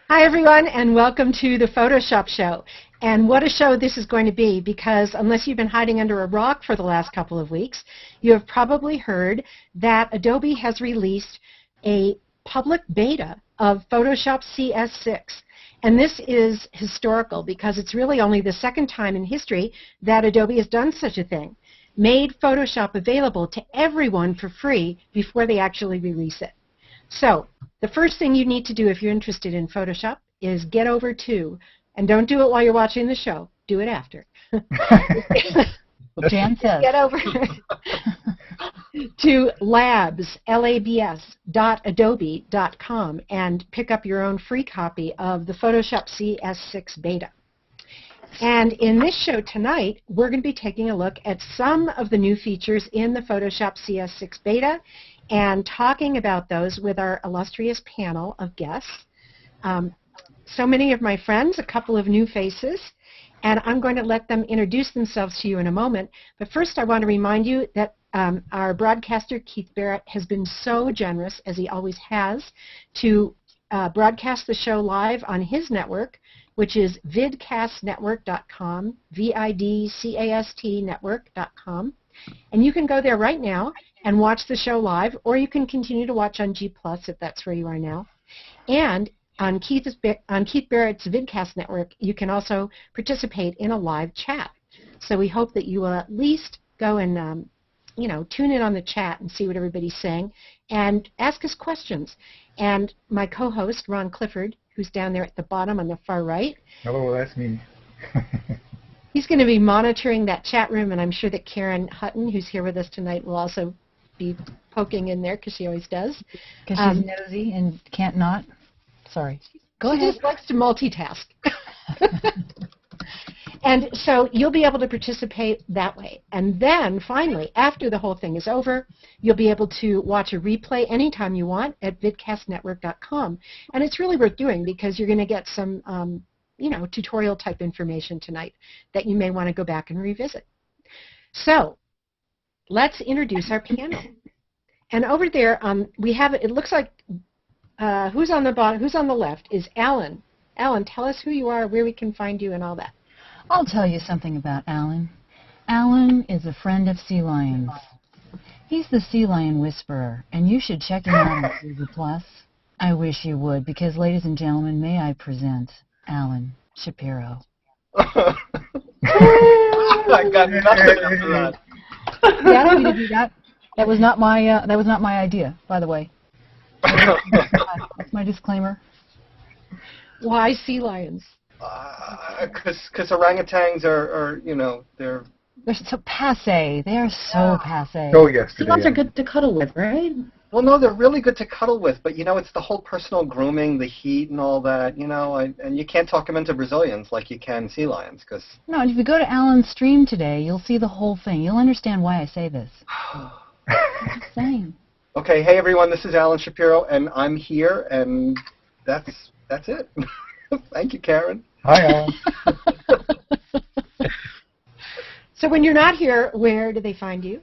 Hi, everyone, and welcome to the Photoshop Show. And what a show this is going to be, because unless you've been hiding under a rock for the last couple of weeks, you have probably heard that Adobe has released a public beta of Photoshop CS6. And this is historical because it's really only the second time in history that Adobe has done such a thing, made Photoshop available to everyone for free before they actually release it. So the first thing you need to do if you're interested in Photoshop is get over to, and don't do it while you're watching the show, do it after. Jan says. Get over to labs.adobe.com and pick up your own free copy of the Photoshop CS6 beta. And in this show tonight, we're going to be taking a look at some of the new features in the Photoshop CS6 beta and talking about those with our illustrious panel of guests. So many of my friends, a couple of new faces, and I'm going to let them introduce themselves to you in a moment. But first I want to remind you that our broadcaster, Keith Barrett, has been so generous, as he always has, to broadcast the show live on his network, which is vidcastnetwork.com, V-I-D-C-A-S-T network.com. And you can go there right now and watch the show live, or you can continue to watch on G+, if that's where you are now. And on Keith Barrett's Vidcast network, you can also participate in a live chat. So we hope that you will at least go and tune in on the chat and see what everybody's saying and ask us questions. And my co-host, Ron Clifford, who's down there at the bottom on the far right. Hello, that's me. He's going to be monitoring that chat room, and I'm sure that Karen Hutton, who's here with us tonight, will also be poking in there, because she always does. Because she's nosy and can't not. Sorry. Go ahead. She just likes to multitask. And so you'll be able to participate that way. And then, finally, after the whole thing is over, you'll be able to watch a replay anytime you want at vidcastnetwork.com. And it's really worth doing because you're going to get some tutorial-type information tonight that you may want to go back and revisit. So let's introduce our panel. And over there, we have, it looks like, who's on the bottom, who's on the left is Alan. Alan, tell us who you are, where we can find you, and all that. I'll tell you something about Alan. Alan is a friend of sea lions. He's the sea lion whisperer, and you should check him out on Caesar Plus. I wish you would, because, ladies and gentlemen, may I present Alan Shapiro. I got nothing after that. Yeah, I don't need to do that. That was not my idea, by the way. That's my disclaimer. Why sea lions? Because orangutans are they're so passe. They are so passe. Oh, yesterday. Sea lions are good to cuddle with, right? well, no, they're really good to cuddle with, but it's the whole personal grooming, the heat, and all that, and you can't talk them into Brazilians like you can sea lions, because. No, and if you go to Alan's stream today, you'll see the whole thing. You'll understand why I say this. I'm just saying. Okay, hey everyone, this is Alan Shapiro, and I'm here, and that's it. Thank you, Karen. Hi, Alan. So when you're not here, where do they find you?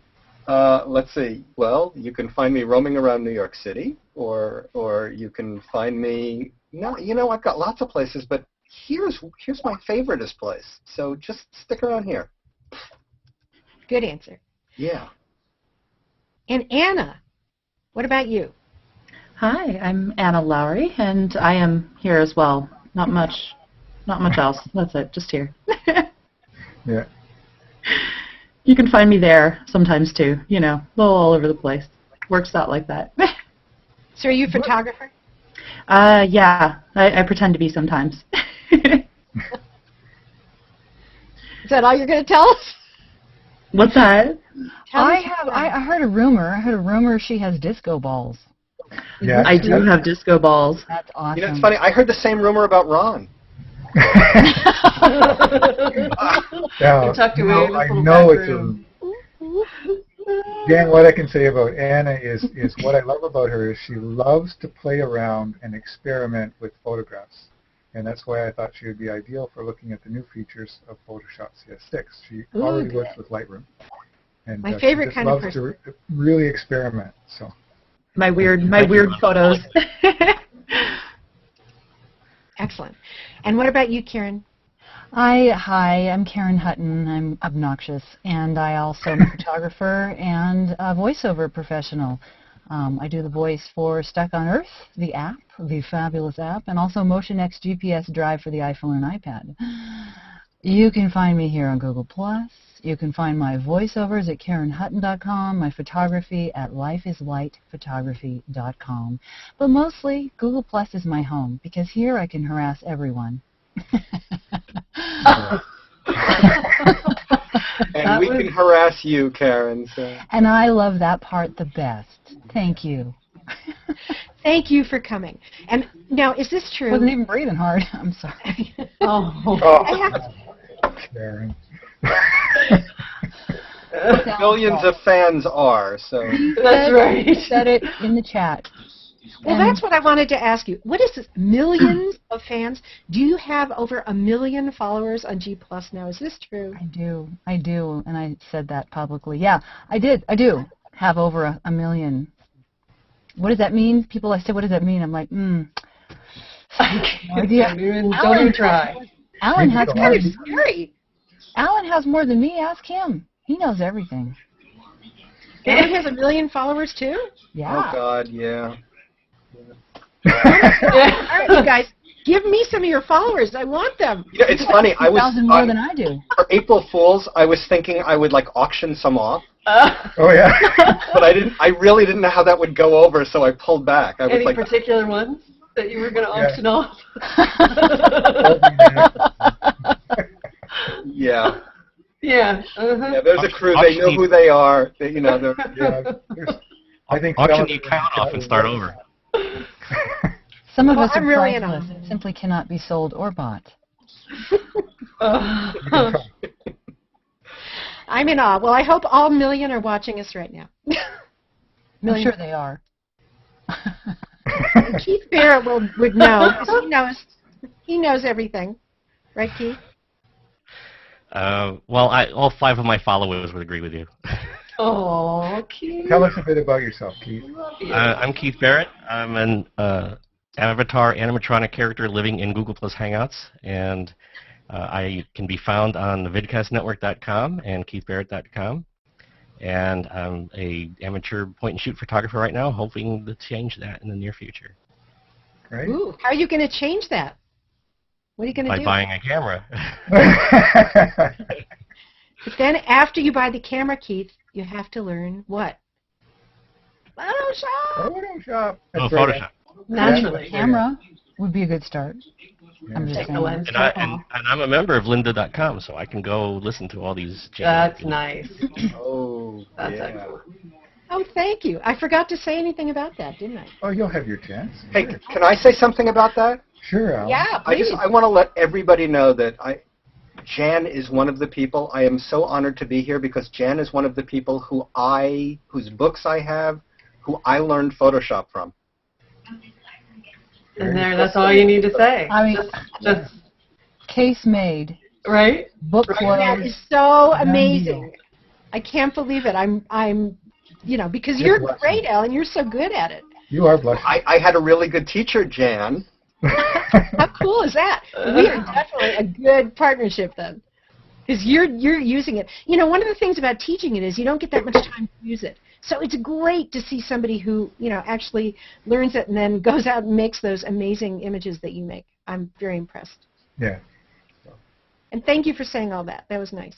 Let's see. Well, you can find me roaming around New York City, or you can find me. I've got lots of places, but here's my favoriteest place. So just stick around here. Good answer. Yeah. And Anna, what about you? Hi, I'm Anna Lowry, and I am here as well. Not much else. That's it. Just here. Yeah. You can find me there sometimes too. A little all over the place. Works out like that. So are you a photographer? Yeah. I pretend to be sometimes. Is that all you're going to tell us? What's that? I heard a rumor she has disco balls. Yeah. I do have disco balls. That's awesome. It's funny. I heard the same rumor about Ron. Yeah, tucked away in this I little know back it's room. Dan, what I can say about Anna is what I love about her is she loves to play around and experiment with photographs. And that's why I thought she would be ideal for looking at the new features of Photoshop CS6. She already works with Lightroom. And My favorite she just kind of loves to really experiment. So My weird photos. Excellent. And what about you, Karen? Hi, I'm Karen Hutton. I'm obnoxious, and I also am a photographer and a voiceover professional. I do the voice for Stuck on Earth, the app, the fabulous app, and also MotionX GPS Drive for the iPhone and iPad. You can find me here on Google+. You can find my voiceovers at KarenHutton.com, my photography at lifeislightphotography.com. But mostly, Google+ is my home, because here I can harass everyone. And we can harass you, Karen. So. And I love that part the best. Thank you. Thank you for coming. And now, is this true? Wasn't even breathing hard. I'm sorry. I have Karen. Millions of fans are, so. That's right. You said it in the chat. Well, that's what I wanted to ask you. What is this? Millions of fans? Do you have over 1 million followers on G+ now? Is this true? I do, and I said that publicly. Yeah, I do have over a million. What does that mean? People, I said, what does that mean? I'm like, no idea. Don't even try. Alan has more. Kind of scary. Alan has more than me. Ask him. He knows everything. Alan has 1 million followers too? Yeah. Oh, God, yeah. All right, you guys, give me some of your followers. I want them. You know, it's funny. I was 1,000 more than I do. For April Fools, I was thinking I would like auction some off, Oh, yeah. but I didn't. I really didn't know how that would go over, so I pulled back. I was Any like, particular ones that you were going to auction off? yeah. Yeah. Yeah, there's a crew. They know who they are. They, you know, they're, I think auction the account off and start over. Some of us I'm are really in priceless. It simply cannot be sold or bought. I'm in awe. Well, I hope all 1 million are watching us right now. I'm sure they are. Keith Barrett would know, because he knows everything. Right, Keith? Well, all 5 of my followers would agree with you. Oh, Keith. Tell us a bit about yourself, Keith. I'm Keith Barrett. I'm an avatar animatronic character living in Google Plus Hangouts, and I can be found on vidcastnetwork.com and keithbarrett.com. And I'm an amateur point-and-shoot photographer right now, hoping to change that in the near future. Great. Ooh, how are you going to change that? What are you going to do? By buying a camera. But then after you buy the camera, Keith, you have to learn what? Photoshop! Photoshop. Oh, That's right. Photoshop. Naturally. Camera would be a good start. I'm just Take the saying. lens And, cap off. and I'm a member of lynda.com, so I can go listen to all these That's nice. oh, That's yeah. excellent. Oh, thank you. I forgot to say anything about that, didn't I? Oh, you'll have your chance. Hey, can I say something about that? Sure, Alan. Yeah, I please. want to let everybody know that Jan is one of the people. I am so honored to be here because Jan is one of the people whose books I have, who I learned Photoshop from. And that's all you need to say. I mean, Just case made. right? Book That closed. is so amazing. I can't believe it. I'm, because you're great, Alan. You're so good at it. You are blushing. I had a really good teacher, Jan. How cool is that? We are definitely a good partnership then, because you're using it. One of the things about teaching it is you don't get that much time to use it. So it's great to see somebody who actually learns it and then goes out and makes those amazing images that you make. I'm very impressed. Yeah. And thank you for saying all that. That was nice.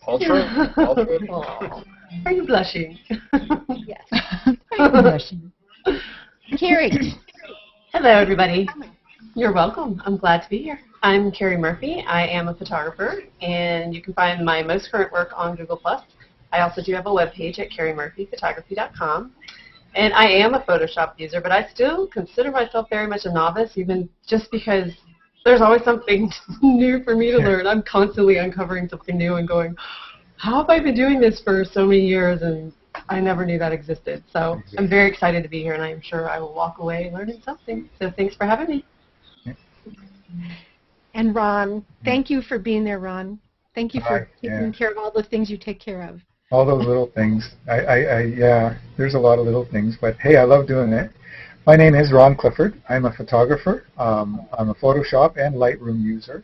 All true. All true. Aw. Are you blushing? Yes. Blushing. Carrie. Hello, everybody. You're welcome. I'm glad to be here. I'm Kerry Murphy. I am a photographer, and you can find my most current work on Google+. I also do have a webpage at kerrymurphyphotography.com. And I am a Photoshop user, but I still consider myself very much a novice, even just because there's always something new for me to learn. I'm constantly uncovering something new and going, how have I been doing this for so many years, and I never knew that existed. So I'm very excited to be here, and I am sure I will walk away learning something. So thanks for having me. And Ron, thank you for being there, Ron. Thank you for Yeah. taking care of all the things you take care of. All those little things. Yeah, there's a lot of little things, but hey, I love doing it. My name is Ron Clifford. I'm a photographer. I'm a Photoshop and Lightroom user.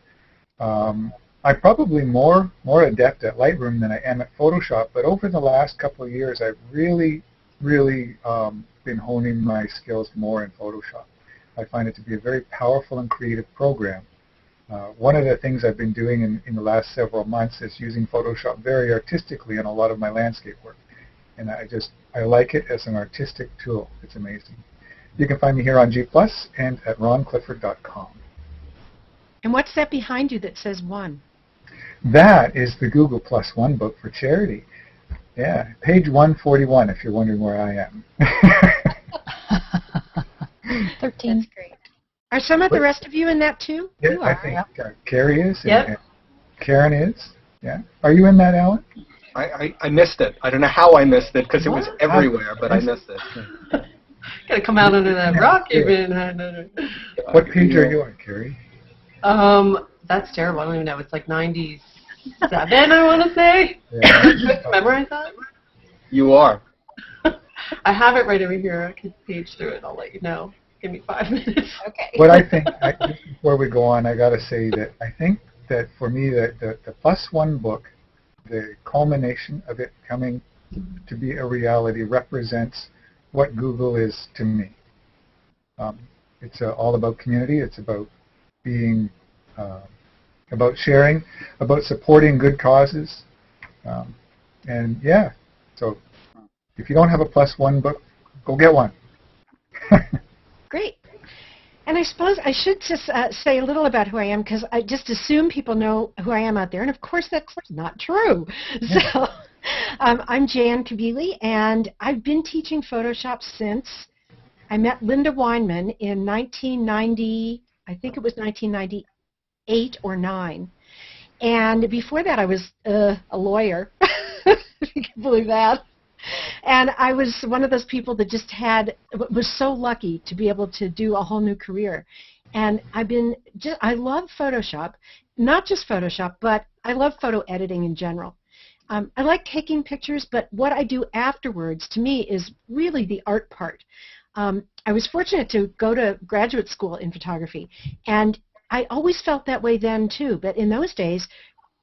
I'm probably more adept at Lightroom than I am at Photoshop, but over the last couple of years, I've really been honing my skills more in Photoshop. I find it to be a very powerful and creative program. One of the things I've been doing in the last several months is using Photoshop very artistically in a lot of my landscape work. And I like it as an artistic tool. It's amazing. You can find me here on G+, and at ronclifford.com. And what's that behind you that says 1? That is the Google Plus One book for charity. Yeah, page 141 if you're wondering where I am. 13. That's great. Are some of the rest of you in that too? Yeah, You are. I think Kerry is, Yep. and Karen is. Yeah. Are you in that, Alan? I missed it. I don't know how I missed it because it was everywhere, but I missed it. Gotta come out under that rock even. What page are you on, Kerry? That's terrible. I don't even know. It's like 97, I want to say. Yeah. Memorize that? You are. I have it right over here. I can page through it. I'll let you know. Give me 5 minutes. Okay. But I think, before we go on, I got to say that I think that for me, that the Plus One book, the culmination of it coming to be a reality, represents what Google is to me. It's all about community. It's about being, about sharing, about supporting good causes. And yeah, so if you don't have a Plus One book, go get one. Great. And I suppose I should just say a little about who I am, because I just assume people know who I am out there, and of course that's not true. So I'm Jan Kabili, and I've been teaching Photoshop since I met Linda Weinman in 1990, I think it was 1998 or 9. And before that I was a lawyer, if you can believe that. And I was one of those people that just was so lucky to be able to do a whole new career. And I love Photoshop, not just Photoshop, but I love photo editing in general. I like taking pictures, but what I do afterwards, to me, is really the art part. I was fortunate to go to graduate school in photography, and I always felt that way then too, but in those days,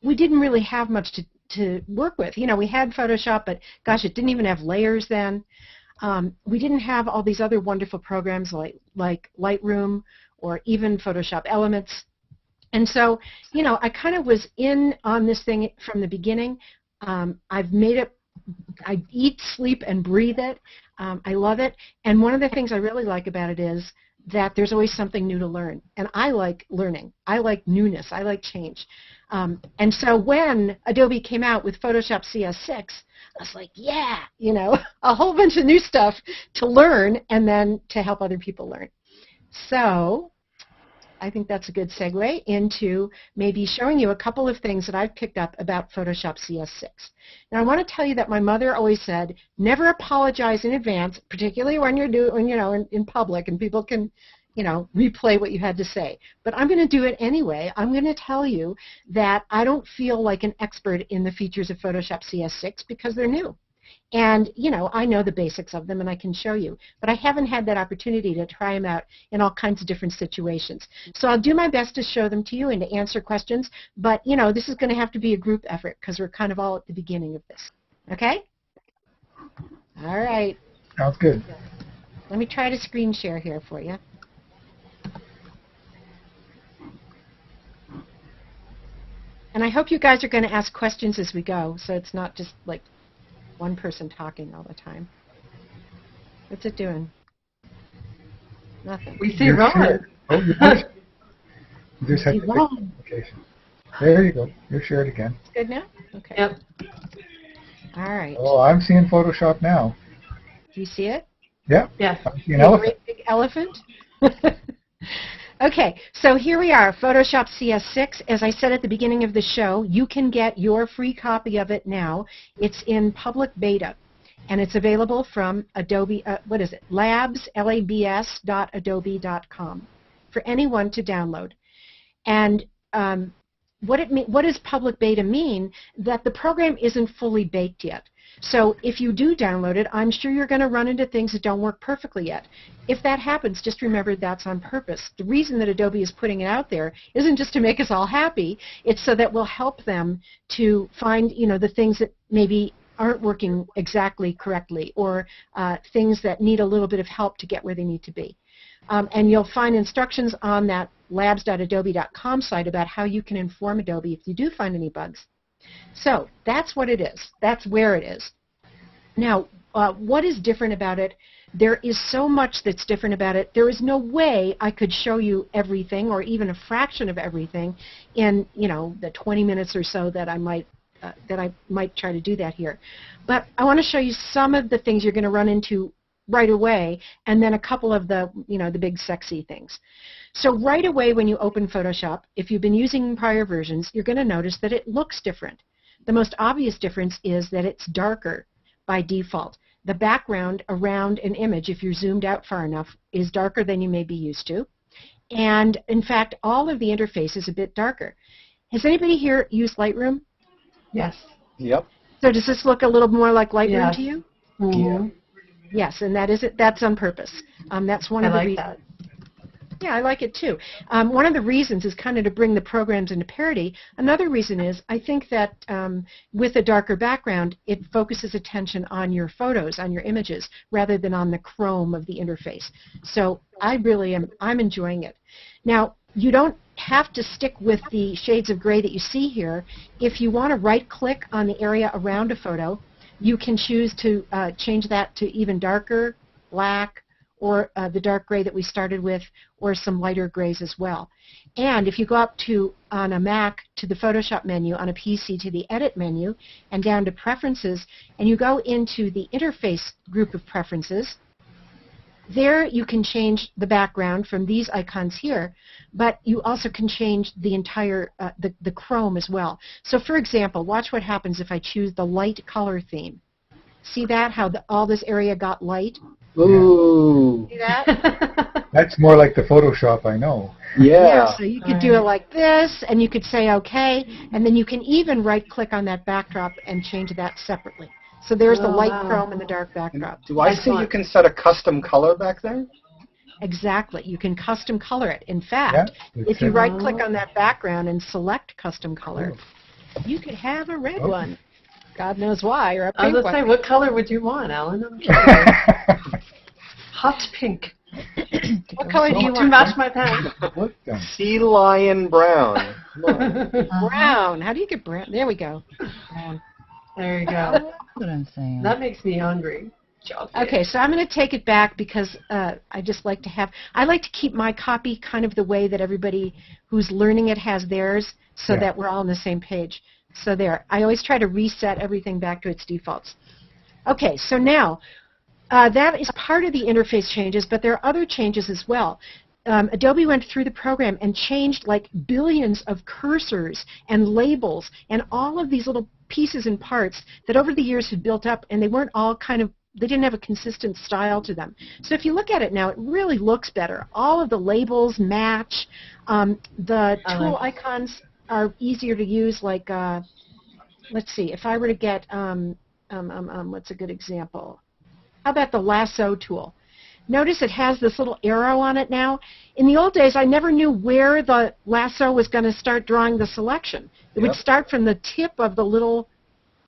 we didn't really have much to work with. You know, we had Photoshop, but gosh, it didn't even have layers then. We didn't have all these other wonderful programs like Lightroom or even Photoshop Elements. And so, you know, I kind of was in on this thing from the beginning. I've made it, I eat, sleep, and breathe it. I love it. And one of the things I really like about it is that there's always something new to learn. And I like learning. I like newness. I like change. And so when Adobe came out with Photoshop CS6, I was like, yeah, you know, a whole bunch of new stuff to learn and then to help other people learn. So I think that's a good segue into maybe showing you a couple of things that I've picked up about Photoshop CS6. Now, I want to tell you that my mother always said, never apologize in advance, particularly when you're doing, you know, in public and people can, you know, replay what you had to say. But I'm going to do it anyway. I'm going to tell you that I don't feel like an expert in the features of Photoshop CS6 because they're new. And, you know, I know the basics of them and I can show you. But I haven't had that opportunity to try them out in all kinds of different situations. So I'll do my best to show them to you and to answer questions. But, you know, this is going to have to be a group effort because we're kind of all at the beginning of this. Okay? All right. Sounds good. Let me try to screen share here for you. And I hope you guys are going to ask questions as we go, so it's not just like one person talking all the time. What's it doing? Nothing. We see Ron. Oh, you just have to fix the application. There you go. You're shared again. It's good now? Okay. Yep. All right. Oh, I'm seeing Photoshop now. Do you see it? Yeah. Yes. I'm seeing an elephant. Great big elephant? Okay, so here we are, Photoshop CS6. As I said at the beginning of the show, you can get your free copy of it now. It's in public beta, and it's available from Adobe, labs, labs.adobe.com for anyone to download. And what does public beta mean? That the program isn't fully baked yet. So if you do download it, I'm sure you're going to run into things that don't work perfectly yet. If that happens, just remember that's on purpose. The reason that Adobe is putting it out there isn't just to make us all happy. It's so that we'll help them to find, the things that maybe aren't working exactly correctly, or things that need a little bit of help to get where they need to be. And you'll find instructions on that labs.adobe.com site about how you can inform Adobe if you do find any bugs. So that's what it is. That's where it is. Now, what is different about it? There is so much that's different about it. There is no way I could show you everything, or even a fraction of everything, in the 20 minutes or so that I might try to do that here. But I want to show you some of the things you're going to run into right away, and then a couple of the the big sexy things. So right away when you open Photoshop, if you've been using prior versions, you're going to notice that it looks different. The most obvious difference is that it's darker by default. The background around an image, if you're zoomed out far enough, is darker than you may be used to. And in fact, all of the interface is a bit darker. Has anybody here used Lightroom? Yes. Yep. So does this look a little more like Lightroom Yes. to you? Mm-hmm. Yes, and that's on purpose. That's one of the reasons. That. Yeah, I like it too. One of the reasons is kind of to bring the programs into parity. Another reason is I think that with a darker background, it focuses attention on your photos, on your images, rather than on the chrome of the interface. So I really I'm enjoying it. Now, you don't have to stick with the shades of gray that you see here. If you want to right-click on the area around a photo, you can choose to change that to even darker, black, or the dark gray that we started with, or some lighter grays as well. And if you go up to, on a Mac, to the Photoshop menu, on a PC to the Edit menu, and down to Preferences, and you go into the Interface group of preferences, there you can change the background from these icons here, but you also can change the entire, the chrome as well. So for example, watch what happens if I choose the light color theme. See that, how all this area got light? Ooh. See that? That's more like the Photoshop I know. Yeah. So you could do it like this, and you could say OK, and then you can even right-click on that backdrop and change that separately. So there's the light chrome and the dark backdrop. Do I see you can set a custom color back there? Exactly. You can custom color it. In fact, if you right-click on that background and select custom color, you could have a red one. God knows why, or a pink one. I was going to say, what color would you want, Alan? I'm curious. Hot pink. What color do you want? To match my pen. Sea lion brown. Brown. How do you get brown? There we go. Brown. There you go. That's what I'm saying. That makes me hungry. Okay, so I'm going to take it back because I just like to I like to keep my copy kind of the way that everybody who's learning it has theirs, so that we're all on the same page. So there. I always try to reset everything back to its defaults. Okay, so now that is part of the interface changes, but there are other changes as well. Adobe went through the program and changed like billions of cursors and labels and all of these little pieces and parts that over the years had built up, and they weren't all they didn't have a consistent style to them. So if you look at it now, it really looks better. All of the labels match. The tool icons are easier to use, like, let's see, if I were to get, what's a good example? How about the lasso tool? Notice it has this little arrow on it now. In the old days, I never knew where the lasso was going to start drawing the selection. It would start from the tip of the little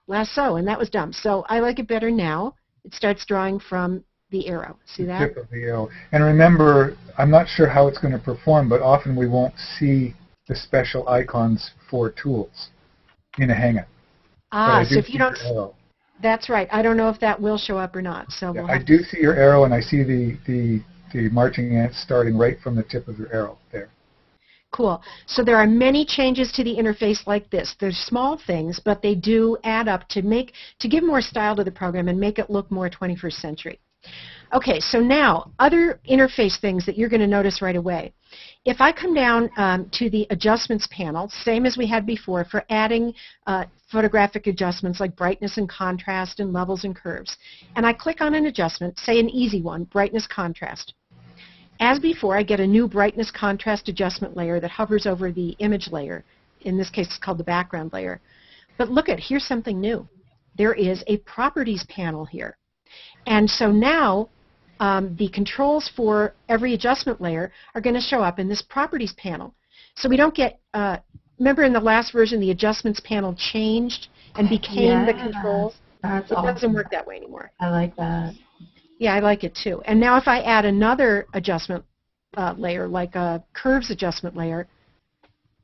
lasso, and that was dumb. So I like it better now. It starts drawing from the arrow. See that? The tip of the arrow. And remember, I'm not sure how it's going to perform, but often we won't see the special icons for tools in a Hangout. So if you don't... That's right. I don't know if that will show up or not. So I do see your arrow, and I see the marching ants starting right from the tip of your arrow there. Cool. So there are many changes to the interface like this. They're small things, but they do add up to give more style to the program and make it look more 21st century. Okay, so now other interface things that you're going to notice right away. If I come down to the adjustments panel, same as we had before for adding photographic adjustments like brightness and contrast and levels and curves, and I click on an adjustment, say an easy one, brightness contrast. As before, I get a new brightness contrast adjustment layer that hovers over the image layer. In this case, it's called the background layer. But look here's something new. there is a Properties panel here. And so now the controls for every adjustment layer are going to show up in this Properties panel. So we don't get, remember in the last version the Adjustments panel changed and became the controls? That's It awesome. doesn't work that way anymore. I like that. Yeah, I like it too. And now if I add another adjustment layer, like a Curves adjustment layer,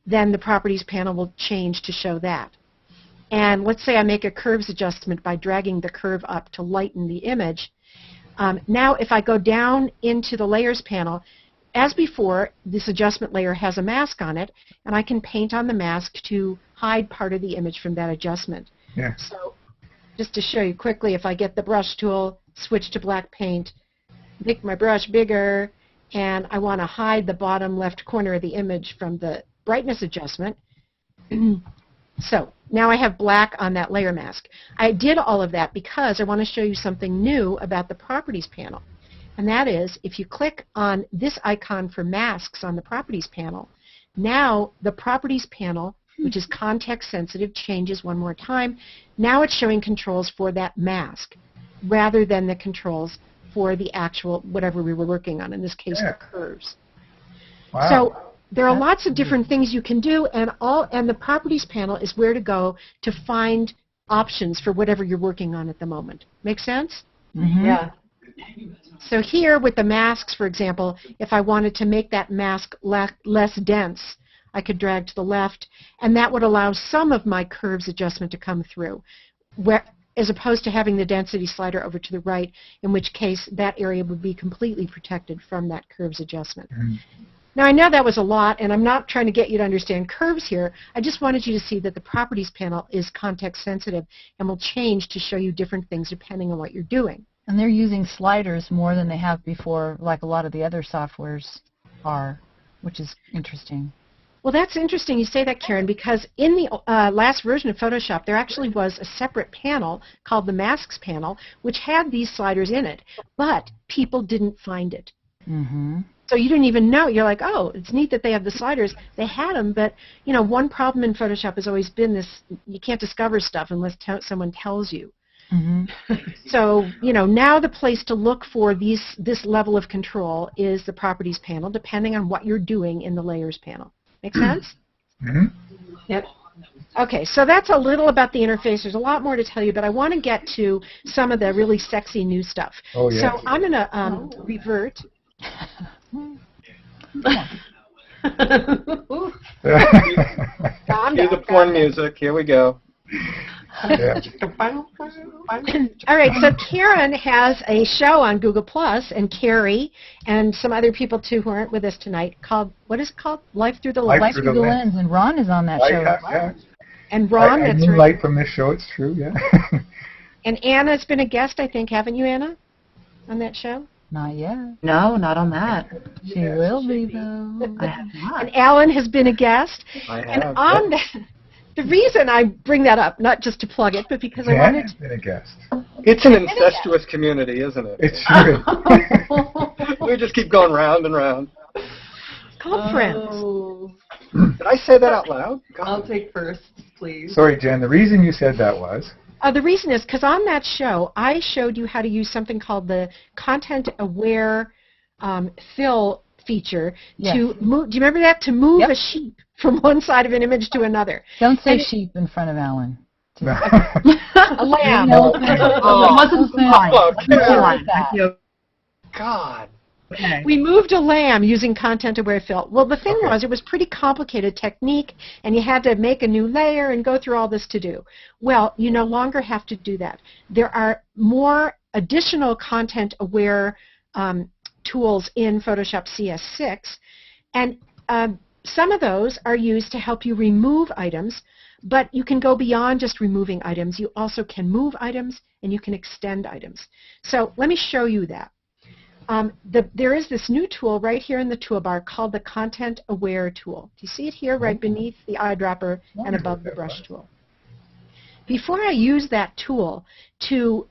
then the Properties panel will change to show that. And let's say I make a Curves adjustment by dragging the curve up to lighten the image. Now if I go down into the Layers panel, as before, this adjustment layer has a mask on it, and I can paint on the mask to hide part of the image from that adjustment. Yeah. So just to show you quickly, if I get the brush tool, switch to black paint, make my brush bigger, and I want to hide the bottom left corner of the image from the brightness adjustment. So now I have black on that layer mask. I did all of that because I want to show you something new about the Properties panel. And that is, if you click on this icon for masks on the Properties panel, now the Properties panel, which is context sensitive, changes one more time. Now it's showing controls for that mask rather than the controls for the actual whatever we were working on, in this case the curves. Wow. So there are lots of different things you can do, and the Properties panel is where to go to find options for whatever you're working on at the moment. Make sense? Mm-hmm. Yeah. So here with the masks, for example, if I wanted to make that mask less dense, I could drag to the left, and that would allow some of my curves adjustment to come through, as opposed to having the density slider over to the right, in which case that area would be completely protected from that curves adjustment. Mm. Now, I know that was a lot, and I'm not trying to get you to understand curves here. I just wanted you to see that the Properties panel is context sensitive and will change to show you different things depending on what you're doing. And they're using sliders more than they have before, like a lot of the other softwares are, which is interesting. Well, that's interesting you say that, Karen, because in the last version of Photoshop, there actually was a separate panel called the Masks panel, which had these sliders in it, but people didn't find it. Mm-hmm. So you didn't even know. You're like, oh, it's neat that they have the sliders. They had them, but, you know, one problem in Photoshop has always been this: you can't discover stuff unless someone tells you. Mm-hmm. So, you know, now the place to look for this level of control is the Properties panel, depending on what you're doing in the Layers panel. Make sense? Mm-hmm. Yep. Okay, so that's a little about the interface. There's a lot more to tell you, but I want to get to some of the really sexy new stuff. Oh, yeah. So I'm going to revert. Calm Cue the down. porn music. Here we go. Yeah. All right, so Karen has a show on Google Plus, and Kerry and some other people too who aren't with us tonight, called, what is it called? Life Through the Lens. Life Through the Lens, and Ron is on that show. Yeah. And Ron, I that's knew right. light from this show, it's true, yeah. And Anna's been a guest, I think, haven't you, Anna, on that show? Not yet. No, not on that. She will be, though. I have not. And Alan has been a guest. I And have. on the reason I bring that up, not just to plug it, but because I Dan wanted has been a guest. It's an incestuous community, isn't it? It's true. We just keep going round and round. called Friends. Oh, Did I say that out loud? God. I'll take first, please. Sorry, Jen, the reason you said that was? The reason is because on that show, I showed you how to use something called the content-aware fill feature to move. Do you remember that? To move a sheep from one side of an image to another. Don't say sheep in front of Alan. A lamb. No. Oh, it wasn't Oh, God. Okay. We moved a lamb using content-aware fill. Well, the thing was, it was pretty complicated technique, and you had to make a new layer and go through all this to do. Well, you no longer have to do that. There are more additional content-aware tools in Photoshop CS6, and some of those are used to help you remove items, but you can go beyond just removing items. You also can move items, and you can extend items. So let me show you that. There is this new tool right here in the toolbar called the Content Aware tool. Do you see it here right beneath the eyedropper and above the brush tool? Before I use that tool to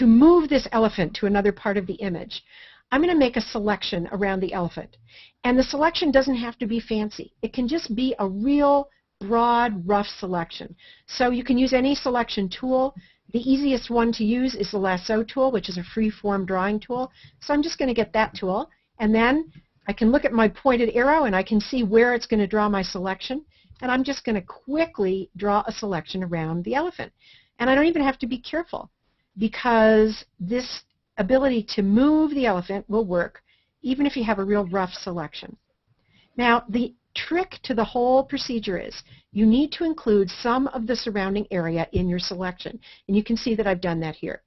move this elephant to another part of the image, I'm going to make a selection around the elephant. And the selection doesn't have to be fancy. It can just be a real broad, rough selection. So you can use any selection tool. The easiest one to use is the lasso tool, which is a free-form drawing tool. So I'm just going to get that tool, and then I can look at my pointed arrow and I can see where it's going to draw my selection, and I'm just going to quickly draw a selection around the elephant. And I don't even have to be careful, because this ability to move the elephant will work even if you have a real rough selection. Now, the trick to the whole procedure is you need to include some of the surrounding area in your selection, and you can see that I've done that here.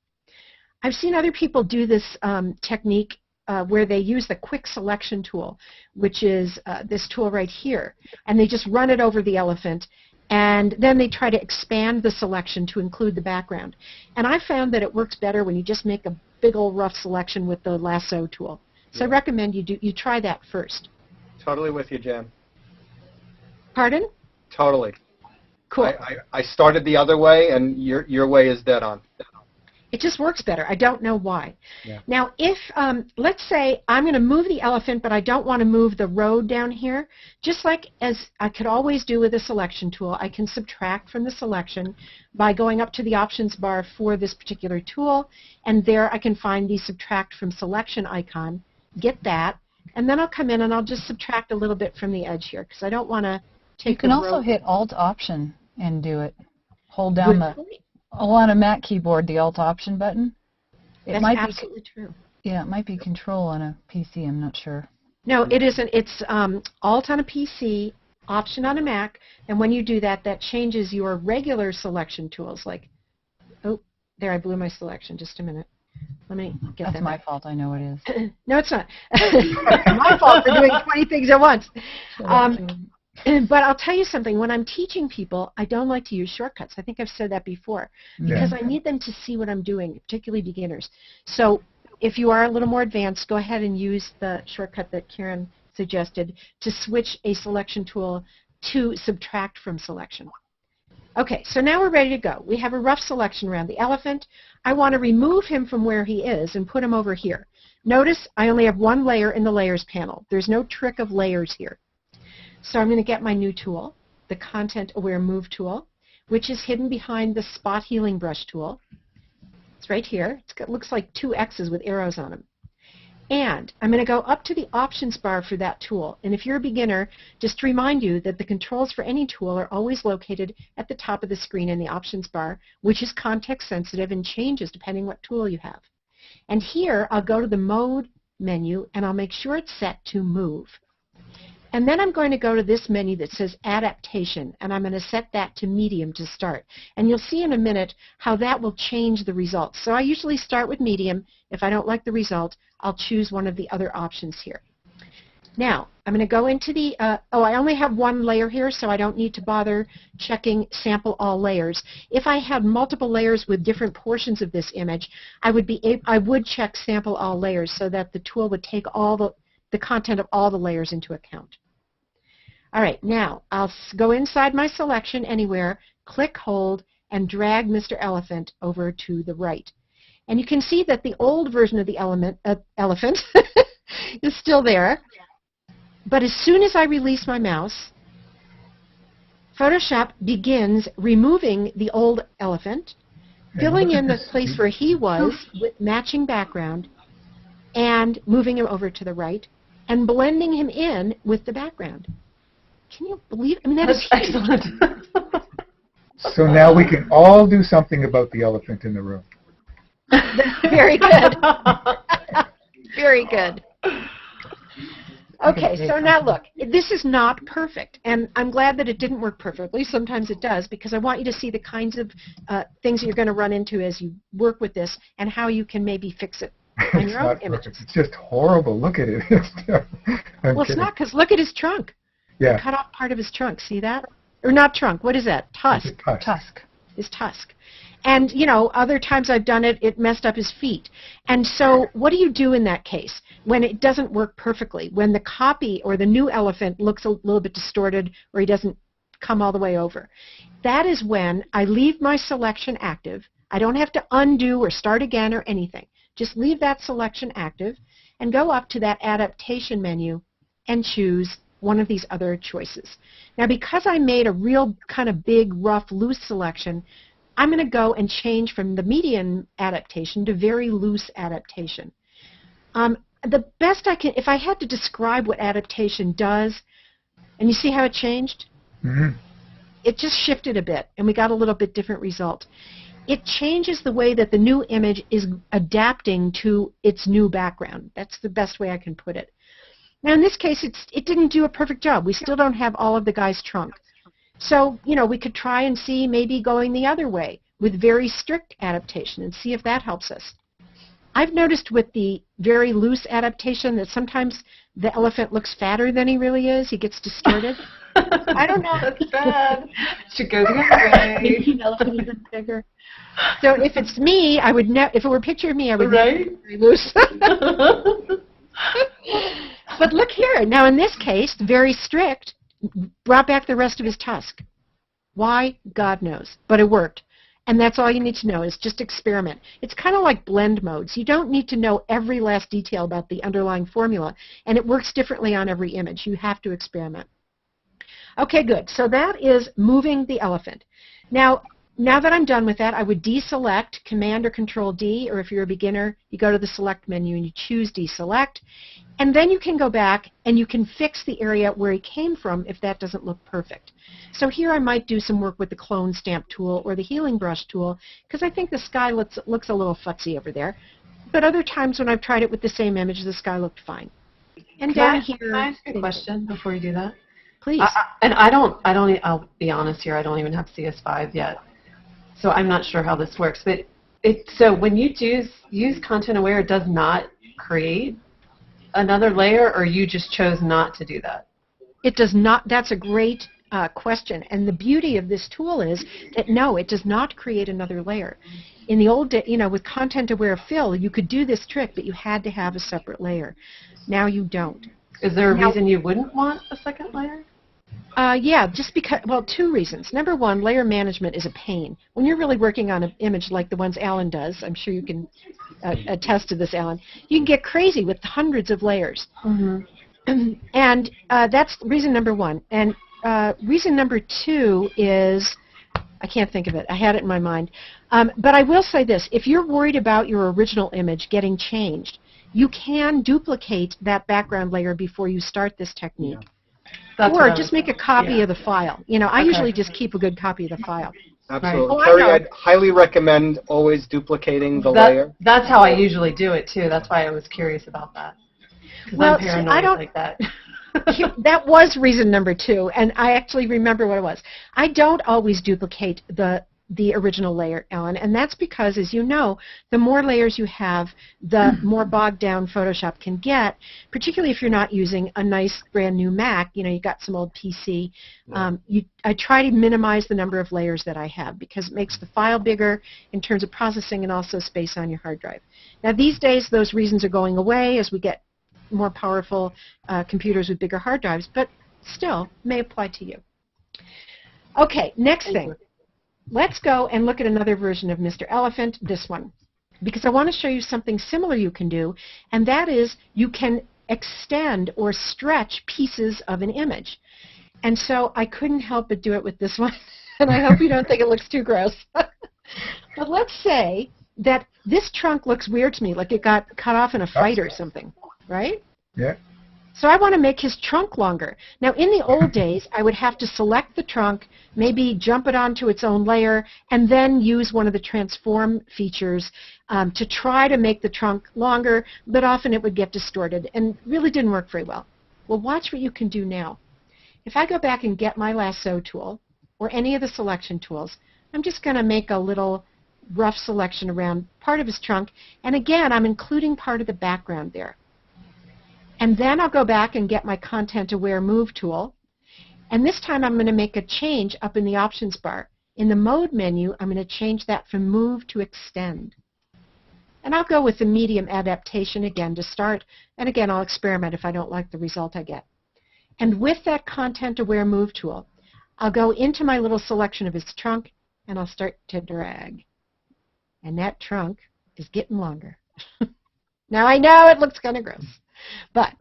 I've seen other people do this technique where they use the quick selection tool, which is this tool right here, and they just run it over the elephant, and then they try to expand the selection to include the background. And I found that it works better when you just make a big old rough selection with the lasso tool. So I recommend you try that first. Totally with you, Jan. Pardon? Totally. Cool. I started the other way, and your way is dead on. It just works better. I don't know why. Yeah. Now, if, let's say I'm going to move the elephant, but I don't want to move the road down here, just like as I could always do with a selection tool, I can subtract from the selection by going up to the options bar for this particular tool, and there I can find the subtract from selection icon, get that, and then I'll come in and I'll just subtract a little bit from the edge here, because I don't want to take the road. You can also hit Alt-Option and do it. Hold down on a Mac keyboard, the Alt-Option button. That's absolutely true. Yeah, it might be Control on a PC. I'm not sure. No, it isn't. It's Alt on a PC, Option on a Mac, and when you do that, that changes your regular selection tools. Like, oh, there, I blew my selection. Just a minute. Let me get that. That's my fault. I know it is. No, it's not. My fault for doing 20 things at once. But I'll tell you something. When I'm teaching people, I don't like to use shortcuts. I think I've said that before, because I need them to see what I'm doing, particularly beginners. So if you are a little more advanced, go ahead and use the shortcut that Karen suggested to switch a selection tool to subtract from selection. Okay, so now we're ready to go. We have a rough selection around the elephant. I want to remove him from where he is and put him over here. Notice I only have one layer in the Layers panel. There's no trick of layers here. So I'm going to get my new tool, the Content Aware Move tool, which is hidden behind the Spot Healing Brush tool. It's right here. It looks like two X's with arrows on them. And I'm going to go up to the Options bar for that tool. And if you're a beginner, just to remind you that the controls for any tool are always located at the top of the screen in the Options bar, which is context sensitive and changes depending what tool you have. And here, I'll go to the Mode menu, and I'll make sure it's set to Move. And then I'm going to go to this menu that says Adaptation, and I'm going to set that to Medium to start. And you'll see in a minute how that will change the results. So I usually start with Medium. If I don't like the result, I'll choose one of the other options here. Now, I'm going to go into the, I only have one layer here, so I don't need to bother checking Sample All Layers. If I had multiple layers with different portions of this image, I would check Sample All Layers so that the tool would take all the content of all the layers into account. All right, now I'll go inside my selection anywhere, click, hold, and drag Mr. Elephant over to the right. And you can see that the old version of the elephant is still there. But as soon as I release my mouse, Photoshop begins removing the old elephant, filling in the place where he was with matching background, and moving him over to the right, and blending him in with the background. Can you believe it? I mean, that's excellent. So now we can all do something about the elephant in the room. Very good. Very good. Okay, so now look, this is not perfect, and I'm glad that it didn't work perfectly. Sometimes it does, because I want you to see the kinds of things that you're going to run into as you work with this and how you can maybe fix it on your own images. It's just horrible. Look at it. Well, it's not, because look at his trunk. Yeah. Cut off part of his trunk. See that? Or not trunk. What is that? Tusk. Tusk. His tusk. And, you know, other times I've done it, it messed up his feet. And so what do you do in that case when it doesn't work perfectly, when the copy or the new elephant looks a little bit distorted or he doesn't come all the way over? That is when I leave my selection active. I don't have to undo or start again or anything. Just leave that selection active and go up to that Adaptation menu and choose one of these other choices. Now, because I made a real kind of big, rough, loose selection, I'm going to go and change from the medium adaptation to very loose adaptation. The best I can, if I had to describe what adaptation does, and you see how it changed? Mm-hmm. It just shifted a bit, and we got a little bit different result. It changes the way that the new image is adapting to its new background. That's the best way I can put it. Now, in this case, it didn't do a perfect job. We still don't have all of the guy's trunk. So, we could try and see maybe going the other way with very strict adaptation and see if that helps us. I've noticed with the very loose adaptation that sometimes the elephant looks fatter than he really is. He gets distorted. I don't know. That's bad. Should go the other way. Maybe the elephant is bigger. So if it's me, I would if it were a picture of me, I would right? Very loose. But look here. Now, in this case, very strict brought back the rest of his tusk. Why? God knows. But it worked. And that's all you need to know is just experiment. It's kind of like blend modes. You don't need to know every last detail about the underlying formula, and it works differently on every image. You have to experiment. Okay, good. So that is moving the elephant. Now that I'm done with that, I would deselect, Command or Control D, or if you're a beginner, you go to the Select menu and you choose Deselect, and then you can go back and you can fix the area where he came from if that doesn't look perfect. So here I might do some work with the Clone Stamp tool or the Healing Brush tool, because I think the sky looks a little futzy over there. But other times when I've tried it with the same image, the sky looked fine. And down here... Can I ask you a question before you do that? Please. I'll be honest here, I don't even have CS5 yet. So I'm not sure how this works, but so when you use Content Aware, it does not create another layer, or you just chose not to do that? It does not. That's a great question. And the beauty of this tool is that, no, it does not create another layer. In the old day, with Content Aware Fill, you could do this trick, but you had to have a separate layer. Now you don't. Is there a reason you wouldn't want a second layer? Yeah, just because, well, two reasons. Number one, layer management is a pain. When you're really working on an image like the ones Alan does, I'm sure you can attest to this, Alan, you can get crazy with hundreds of layers. Mm-hmm. And that's reason number one. And reason number two is, I can't think of it. I had it in my mind. But I will say this. If you're worried about your original image getting changed, you can duplicate that background layer before you start this technique. Yeah. Or just make a copy of the file. I usually just keep a good copy of the file. Absolutely. Right. Kerry, I'd highly recommend always duplicating the layer. That's how I usually do it, too. That's why I was curious about that. Well, I'm paranoid like that. That was reason number two, and I actually remember what it was. I don't always duplicate the original layer, Ellen, and that's because, as you know, the more layers you have, the more bogged down Photoshop can get, particularly if you're not using a nice brand new Mac. You got some old PC. I try to minimize the number of layers that I have because it makes the file bigger in terms of processing and also space on your hard drive. Now, these days, those reasons are going away as we get more powerful computers with bigger hard drives, but still may apply to you. Okay, next thing. Let's go and look at another version of Mr. Elephant, this one, because I want to show you something similar you can do, and that is you can extend or stretch pieces of an image. And so I couldn't help but do it with this one, and I hope you don't think it looks too gross. But let's say that this trunk looks weird to me, like it got cut off in a fight or something, right? Yeah. So I want to make his trunk longer. Now, in the old days, I would have to select the trunk, maybe jump it onto its own layer, and then use one of the transform features to try to make the trunk longer, but often it would get distorted and really didn't work very well. Well, watch what you can do now. If I go back and get my lasso tool, or any of the selection tools, I'm just going to make a little rough selection around part of his trunk, and again, I'm including part of the background there. And then I'll go back and get my Content Aware Move tool. And this time I'm going to make a change up in the options bar. In the Mode menu, I'm going to change that from Move to Extend. And I'll go with the medium adaptation again to start. And again, I'll experiment if I don't like the result I get. And with that Content Aware Move tool, I'll go into my little selection of his trunk, and I'll start to drag. And that trunk is getting longer. Now I know it looks kind of gross. But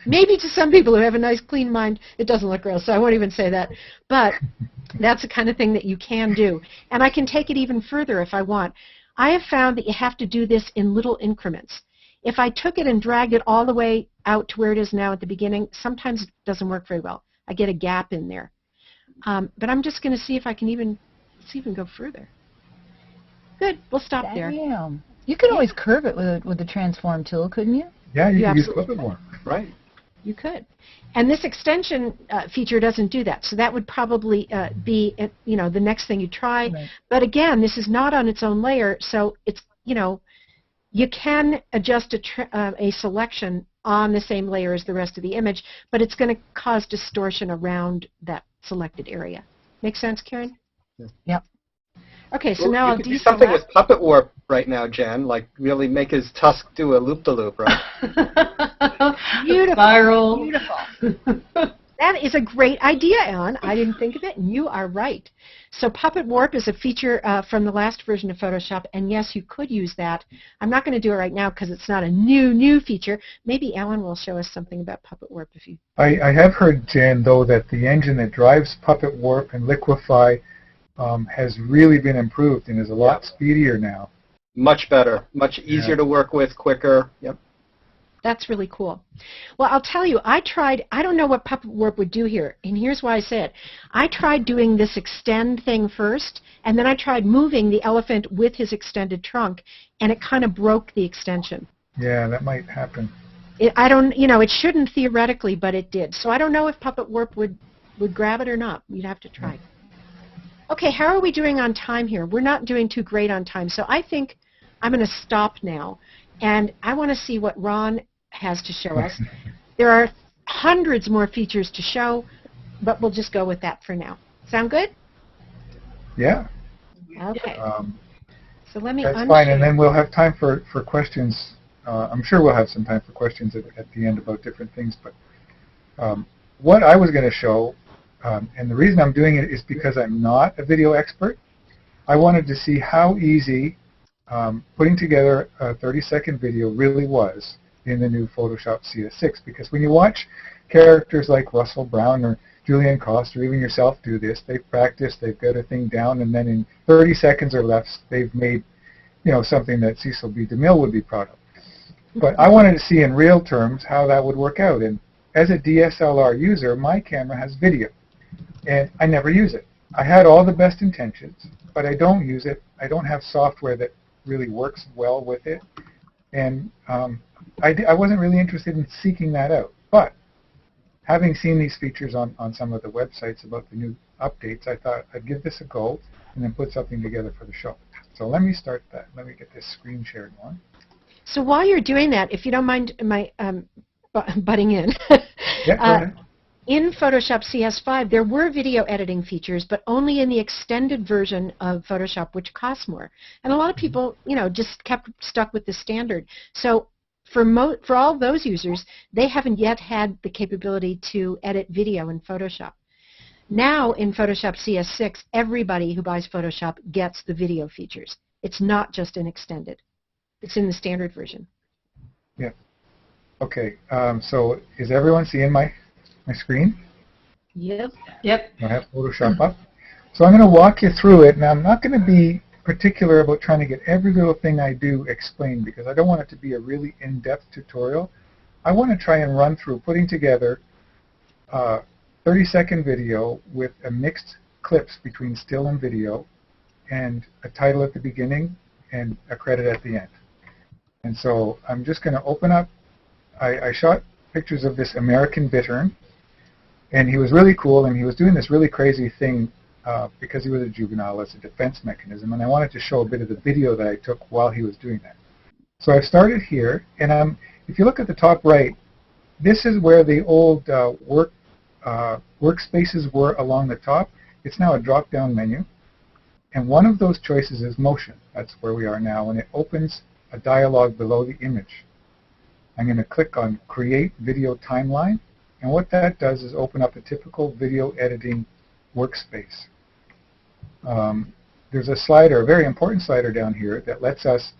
Maybe to some people who have a nice clean mind, it doesn't look gross, so I won't even say that. But that's the kind of thing that you can do. And I can take it even further if I want. I have found that you have to do this in little increments. If I took it and dragged it all the way out to where it is now at the beginning, sometimes it doesn't work very well. I get a gap in there. But I'm just going to see if I can even go further. Good. We'll stop there. Damn. You could always curve it with the transform tool, couldn't you? Yeah, you can use absolutely Clip It More. Right. You could. And this extension feature doesn't do that. So that would probably be, the next thing you try. Right. But again, this is not on its own layer, so it's, you can adjust a selection on the same layer as the rest of the image, but it's going to cause distortion around that selected area. Make sense, Karen? Yep. Okay, so now you I'll could do something deselect. with Puppet Warp right now, Jen, like really make his tusk do a loop-de-loop, right? Beautiful. Spiral. Beautiful. That is a great idea, Alan. I didn't think of it, and you are right. So Puppet Warp is a feature from the last version of Photoshop, and yes, you could use that. I'm not going to do it right now because it's not a new feature. Maybe Alan will show us something about Puppet Warp if you... I have heard, Jan, though, that the engine that drives Puppet Warp and Liquify has really been improved and is a lot speedier now. Much better, much easier to work with, quicker. Yep. That's really cool. Well, I'll tell you, I don't know what Puppet Warp would do here, and here's why I say it. I tried doing this extend thing first, and then I tried moving the elephant with his extended trunk, and it kind of broke the extension. Yeah, that might happen. It shouldn't theoretically, but it did. So I don't know if Puppet Warp would grab it or not. You'd have to try. Okay, how are we doing on time here? We're not doing too great on time, so I think I'm going to stop now, and I want to see what Ron has to show us. There are hundreds more features to show, but we'll just go with that for now. Sound good? Yeah. Okay. So let me That's fine, and then we'll have time for questions. I'm sure we'll have some time for questions at the end about different things, but what I was going to show, and the reason I'm doing it is because I'm not a video expert. I wanted to see how easy putting together a 30-second video really was in the new Photoshop CS6, because when you watch characters like Russell Brown or Julian Cost or even yourself do this, they've practiced, they've got a thing down, and then in 30 seconds or less, they've made something that Cecil B. DeMille would be proud of. But I wanted to see in real terms how that would work out, and as a DSLR user, my camera has video, and I never use it. I had all the best intentions, but I don't use it. I don't have software that really works well with it, and I wasn't really interested in seeking that out. But having seen these features on some of the websites about the new updates, I thought I'd give this a go and then put something together for the show. So let me start that. Let me get this screen shared one. So while you're doing that, if you don't mind my butting in, Yeah, go ahead. in Photoshop CS5, there were video editing features, but only in the extended version of Photoshop, which costs more. And a lot of people, just kept stuck with the standard. So for all those users, they haven't yet had the capability to edit video in Photoshop. Now in Photoshop CS6, everybody who buys Photoshop gets the video features. It's not just in extended. It's in the standard version. Yeah. Okay. So is everyone seeing my screen? Yep. I have Photoshop up. So I'm going to walk you through it, and I'm not going to be particular about trying to get every little thing I do explained, because I don't want it to be a really in-depth tutorial. I want to try and run through putting together a 30-second video with a mixed clips between still and video, and a title at the beginning and a credit at the end. And so I'm just going to open up. I shot pictures of this American bittern, and he was really cool, and he was doing this really crazy thing because he was a juvenile as a defense mechanism, and I wanted to show a bit of the video that I took while he was doing that. So I've started here, and if you look at the top right, this is where the old workspaces were along the top. It's now a drop-down menu, and one of those choices is motion. That's where we are now, and it opens a dialog below the image. I'm going to click on Create Video Timeline, and what that does is open up a typical video editing workspace. There's a slider, a very important slider down here that lets us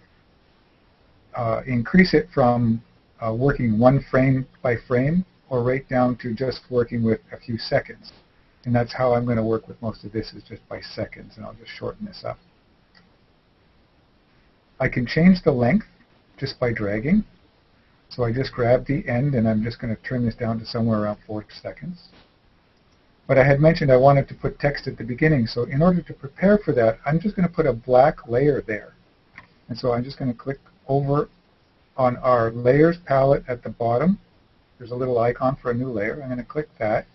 increase it from working one frame by frame or right down to just working with a few seconds. And that's how I'm going to work with most of this, is just by seconds, and I'll just shorten this up. I can change the length just by dragging. So I just grab the end, and I'm just going to turn this down to somewhere around 4 seconds. But I had mentioned I wanted to put text at the beginning, so in order to prepare for that, I'm just going to put a black layer there. And so I'm just going to click over on our layers palette at the bottom. There's a little icon for a new layer. I'm going to click that.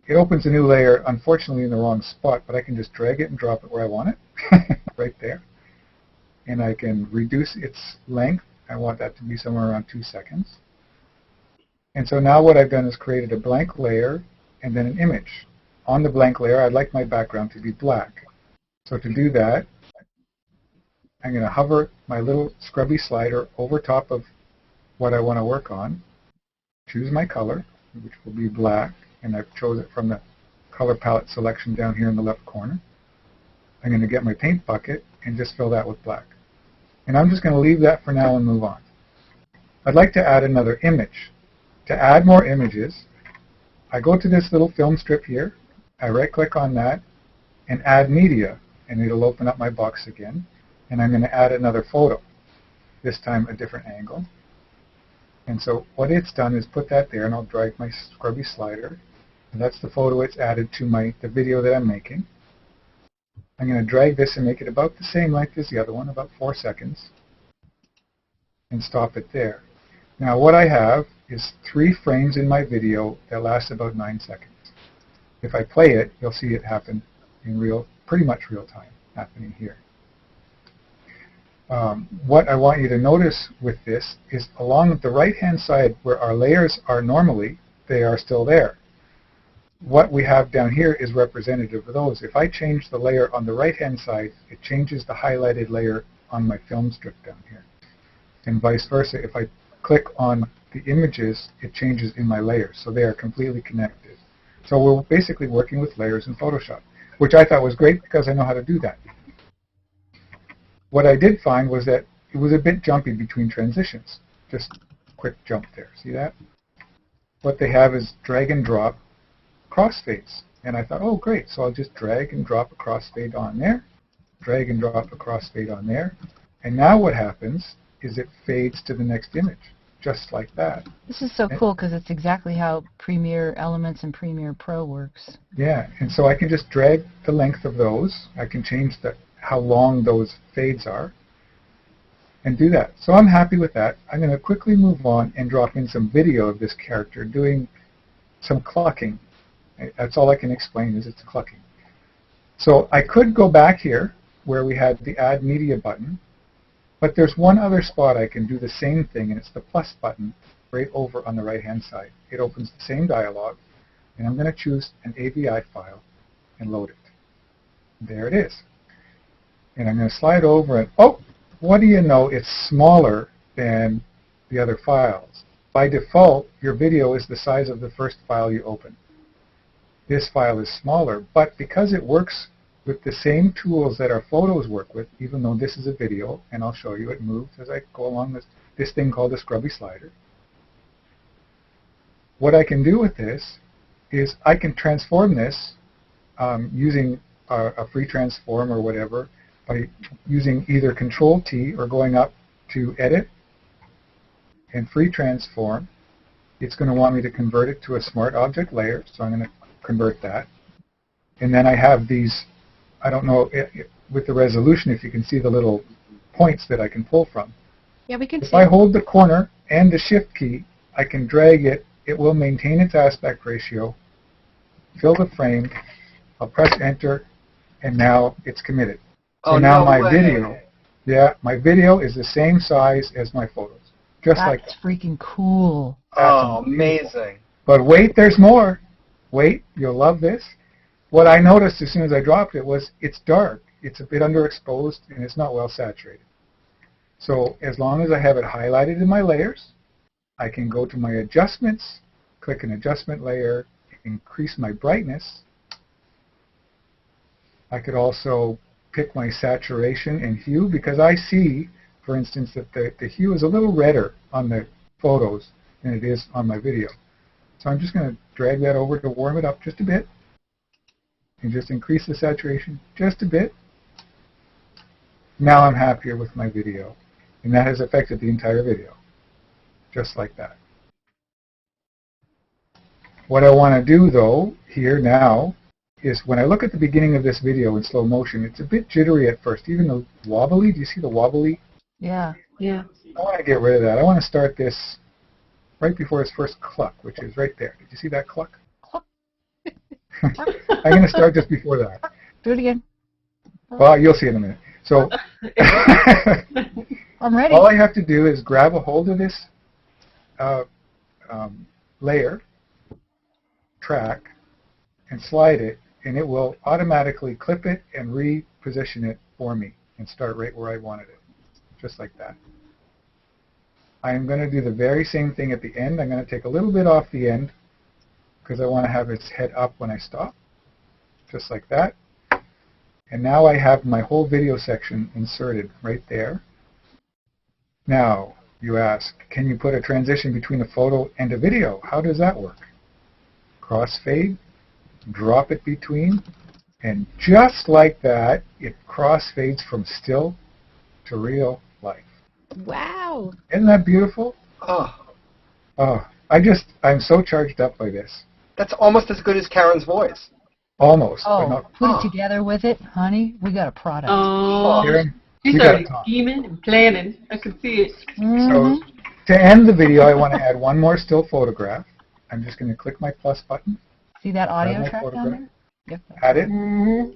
It opens a new layer, unfortunately in the wrong spot, but I can just drag it and drop it where I want it, right there. And I can reduce its length. I want that to be somewhere around 2 seconds. And so now what I've done is created a blank layer and then an image. On the blank layer, I'd like my background to be black. So to do that, I'm going to hover my little scrubby slider over top of what I want to work on, choose my color, which will be black, and I've chosen it from the color palette selection down here in the left corner. I'm going to get my paint bucket and just fill that with black. And I'm just going to leave that for now and move on. I'd like to add another image. To add more images, I go to this little film strip here, I right-click on that, and add media, and it'll open up my box again. And I'm going to add another photo, this time a different angle. And so what it's done is put that there, and I'll drag my scrubby slider, and that's the photo it's added to the video that I'm making. I'm going to drag this and make it about the same length as the other one, about 4 seconds, and stop it there. Now what I have is 3 frames in my video that last about 9 seconds. If I play it, you'll see it happen in pretty much real time, happening here. What I want you to notice with this is along the right-hand side where our layers are normally, they are still there. What we have down here is representative of those. If I change the layer on the right-hand side, it changes the highlighted layer on my film strip down here. And vice versa, if I click on the images, it changes in my layers. So they are completely connected. So we're basically working with layers in Photoshop, which I thought was great because I know how to do that. What I did find was that it was a bit jumpy between transitions. Just a quick jump there. See that? What they have is drag and drop crossfades. And I thought, oh, great. So I'll just drag and drop a crossfade on there, drag and drop a crossfade on there. And now what happens is it fades to the next image, just like that. This is so cool because it's exactly how Premiere Elements and Premiere Pro works. Yeah, and so I can just drag the length of those. I can change how long those fades are and do that. So I'm happy with that. I'm going to quickly move on and drop in some video of this character doing some clucking. That's all I can explain is it's clucking. So I could go back here where we had the Add Media button, but there's one other spot I can do the same thing, and it's the plus button right over on the right-hand side. It opens the same dialog, and I'm going to choose an AVI file and load it. There it is. And I'm going to slide over and, oh, what do you know, it's smaller than the other files. By default, your video is the size of the first file you open. This file is smaller, but because it works with the same tools that our photos work with, even though this is a video, and I'll show you it moves as I go along this thing called a scrubby slider. What I can do with this is I can transform this using a free transform or whatever, by using either Control-T or going up to Edit and Free Transform. It's going to want me to convert it to a Smart Object layer, so I'm going to convert that. And then I have these, I don't know with the resolution if you can see the little points that I can pull from. Yeah, we can see. If I hold the corner and the Shift key, I can drag it. It will maintain its aspect ratio, fill the frame, I'll press Enter, and now it's committed. So now my video is the same size as my photos, just like that. That's freaking cool. Oh, amazing. But wait, there's more. Wait, you'll love this. What I noticed as soon as I dropped it was it's dark. It's a bit underexposed, and it's not well saturated. So as long as I have it highlighted in my layers, I can go to my adjustments, click an adjustment layer, increase my brightness. I could also pick my saturation and hue because I see, for instance, that the hue is a little redder on the photos than it is on my video. So I'm just going to drag that over to warm it up just a bit. And just increase the saturation just a bit. Now I'm happier with my video. And that has affected the entire video. Just like that. What I want to do, though, here now, is when I look at the beginning of this video in slow motion, it's a bit jittery at first. Even the wobbly, do you see the wobbly? Yeah. Yeah. I want to get rid of that. I want to start this right before its first cluck, which is right there. Did you see that cluck? Cluck. I'm going to start just before that. Do it again. Well, you'll see in a minute. So I'm ready. all I have to do is grab a hold of this layer, track, and slide it, and it will automatically clip it and reposition it for me and start right where I wanted it, just like that. I'm going to do the very same thing at the end. I'm going to take a little bit off the end because I want to have its head up when I stop, just like that. And now I have my whole video section inserted right there. Now, you ask, can you put a transition between a photo and a video? How does that work? Crossfade, drop it between, and just like that, it crossfades from still to real life. Wow. Isn't that beautiful? Oh, Oh, I'm so charged up by this. that's almost as good as Karen's voice. Almost, but Oh, not. put it together with it, honey. We got a product. Oh, Karen, she's you gotta already talk. scheming and planning. I could see it. So to end the video, I want to add one more still photograph. I'm just going to click my plus button, See that audio my track down photograph. there? Yep. add it. Mm-hmm.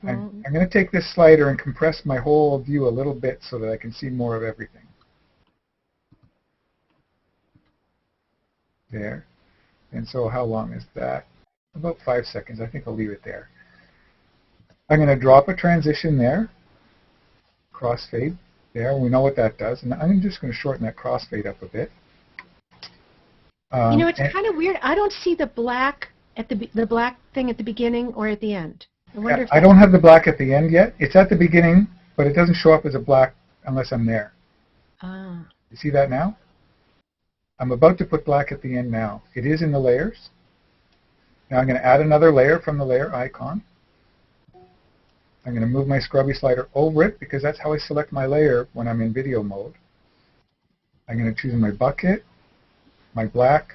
I'm going to take this slider and compress my whole view a little bit so that I can see more of everything. There. And so how long is that? About 5 seconds. I think I'll leave it there. I'm going to drop a transition there. Crossfade there. We know what that does. And I'm just going to shorten that crossfade up a bit. You know, it's kind of weird. I don't see the black at the black thing at the beginning or at the end. I wonder if I don't have the black at the end yet. It's at the beginning, but it doesn't show up as a black unless I'm there. Ah. You see that now? I'm about to put black at the end now. It is in the layers. Now I'm going to add another layer from the layer icon. I'm going to move my scrubby slider over it because that's how I select my layer when I'm in video mode. I'm going to choose my bucket, my black,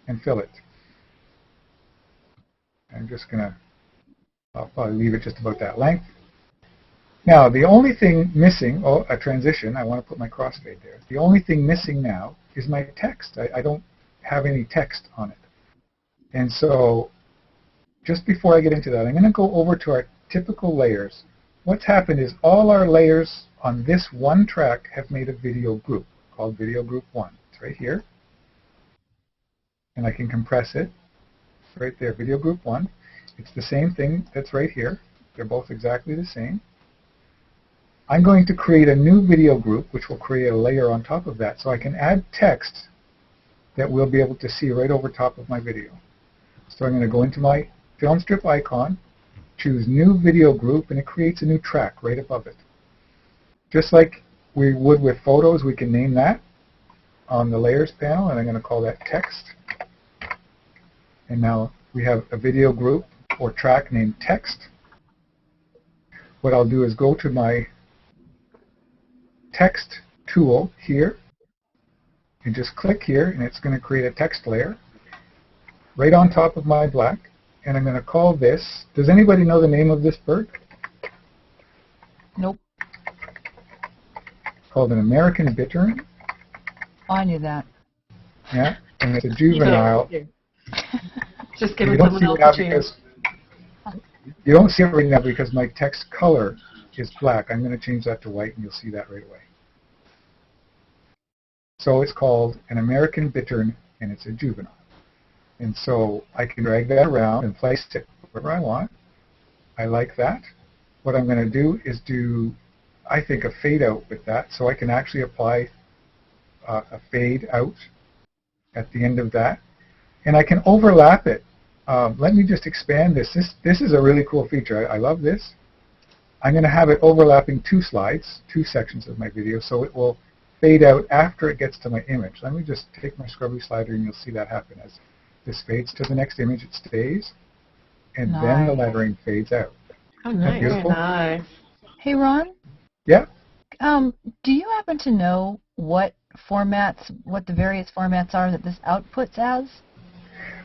and fill it. I'm just going to, I'll probably leave it just about that length. Now, the only thing missing, a transition, I want to put my crossfade there. The only thing missing now is my text. I don't have any text on it. And so, just before I get into that, I'm going to go over to our typical layers. What's happened is all our layers on this one track have made a video group called Video Group 1. It's right here. And I can compress it. It's right there, Video Group 1. It's the same thing that's right here. They're both exactly the same. I'm going to create a new video group, which will create a layer on top of that, so I can add text that we'll be able to see right over top of my video. So I'm going to go into my film strip icon, choose New Video Group, and it creates a new track right above it. Just like we would with photos, we can name that on the Layers panel, and I'm going to call that Text. And now we have a video group or track named Text. What I'll do is go to my text tool here and just click here, and it's going to create a text layer right on top of my black, and I'm going to call this, does anybody know the name of this bird? Nope. Called an American bittern. Oh, I knew that. Yeah, and it's a juvenile. Just You giving don't someone see else it now a chance. because you don't see it right now because my text color is black. I'm going to change that to white, and you'll see that right away. So it's called an American bittern, and it's a juvenile. And so I can drag that around and place it wherever I want. I like that. What I'm going to do is do, I think, a fade out with that, so I can actually apply a fade out at the end of that. And I can overlap it. Let me just expand this. This is a really cool feature. I love this. I'm going to have it overlapping two slides, two sections of my video, so it will fade out after it gets to my image. Let me just take my scrubby slider and you'll see that happen. As this fades to the next image, it stays, and then the lettering fades out. Oh, nice. Beautiful? Nice. Hey, Ron? Yeah? Do you happen to know what the various formats are that this outputs as?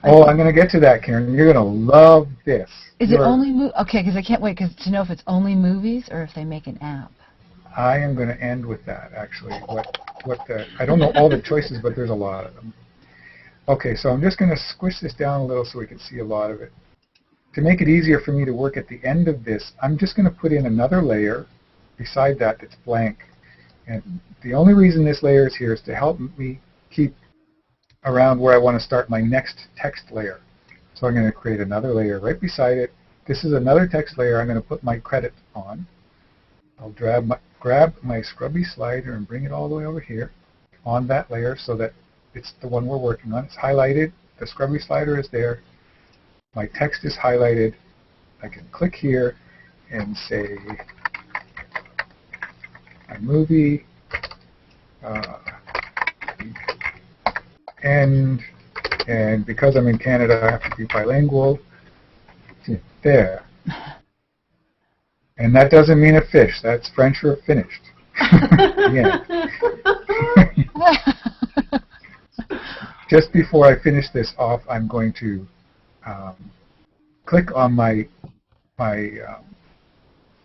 Oh, I'm going to get to that, Karen. You're going to love this. Is it only okay, because I can't wait to know if it's only movies or if they make an app. I am going to end with that, actually. I don't know all the choices, but there's a lot of them. Okay, so I'm just going to squish this down a little so we can see a lot of it. To make it easier for me to work at the end of this, I'm just going to put in another layer beside that that's blank. And the only reason this layer is here is to help me keep around where I want to start my next text layer. So I'm going to create another layer right beside it. This is another text layer I'm going to put my credit on. I'll grab my scrubby slider and bring it all the way over here on that layer so that it's the one we're working on. It's highlighted. The scrubby slider is there. My text is highlighted. I can click here and say a movie and because I'm in Canada, I have to be bilingual. There. And that doesn't mean a fish. That's French for finished. Yeah. Just before I finish this off, I'm going to click on my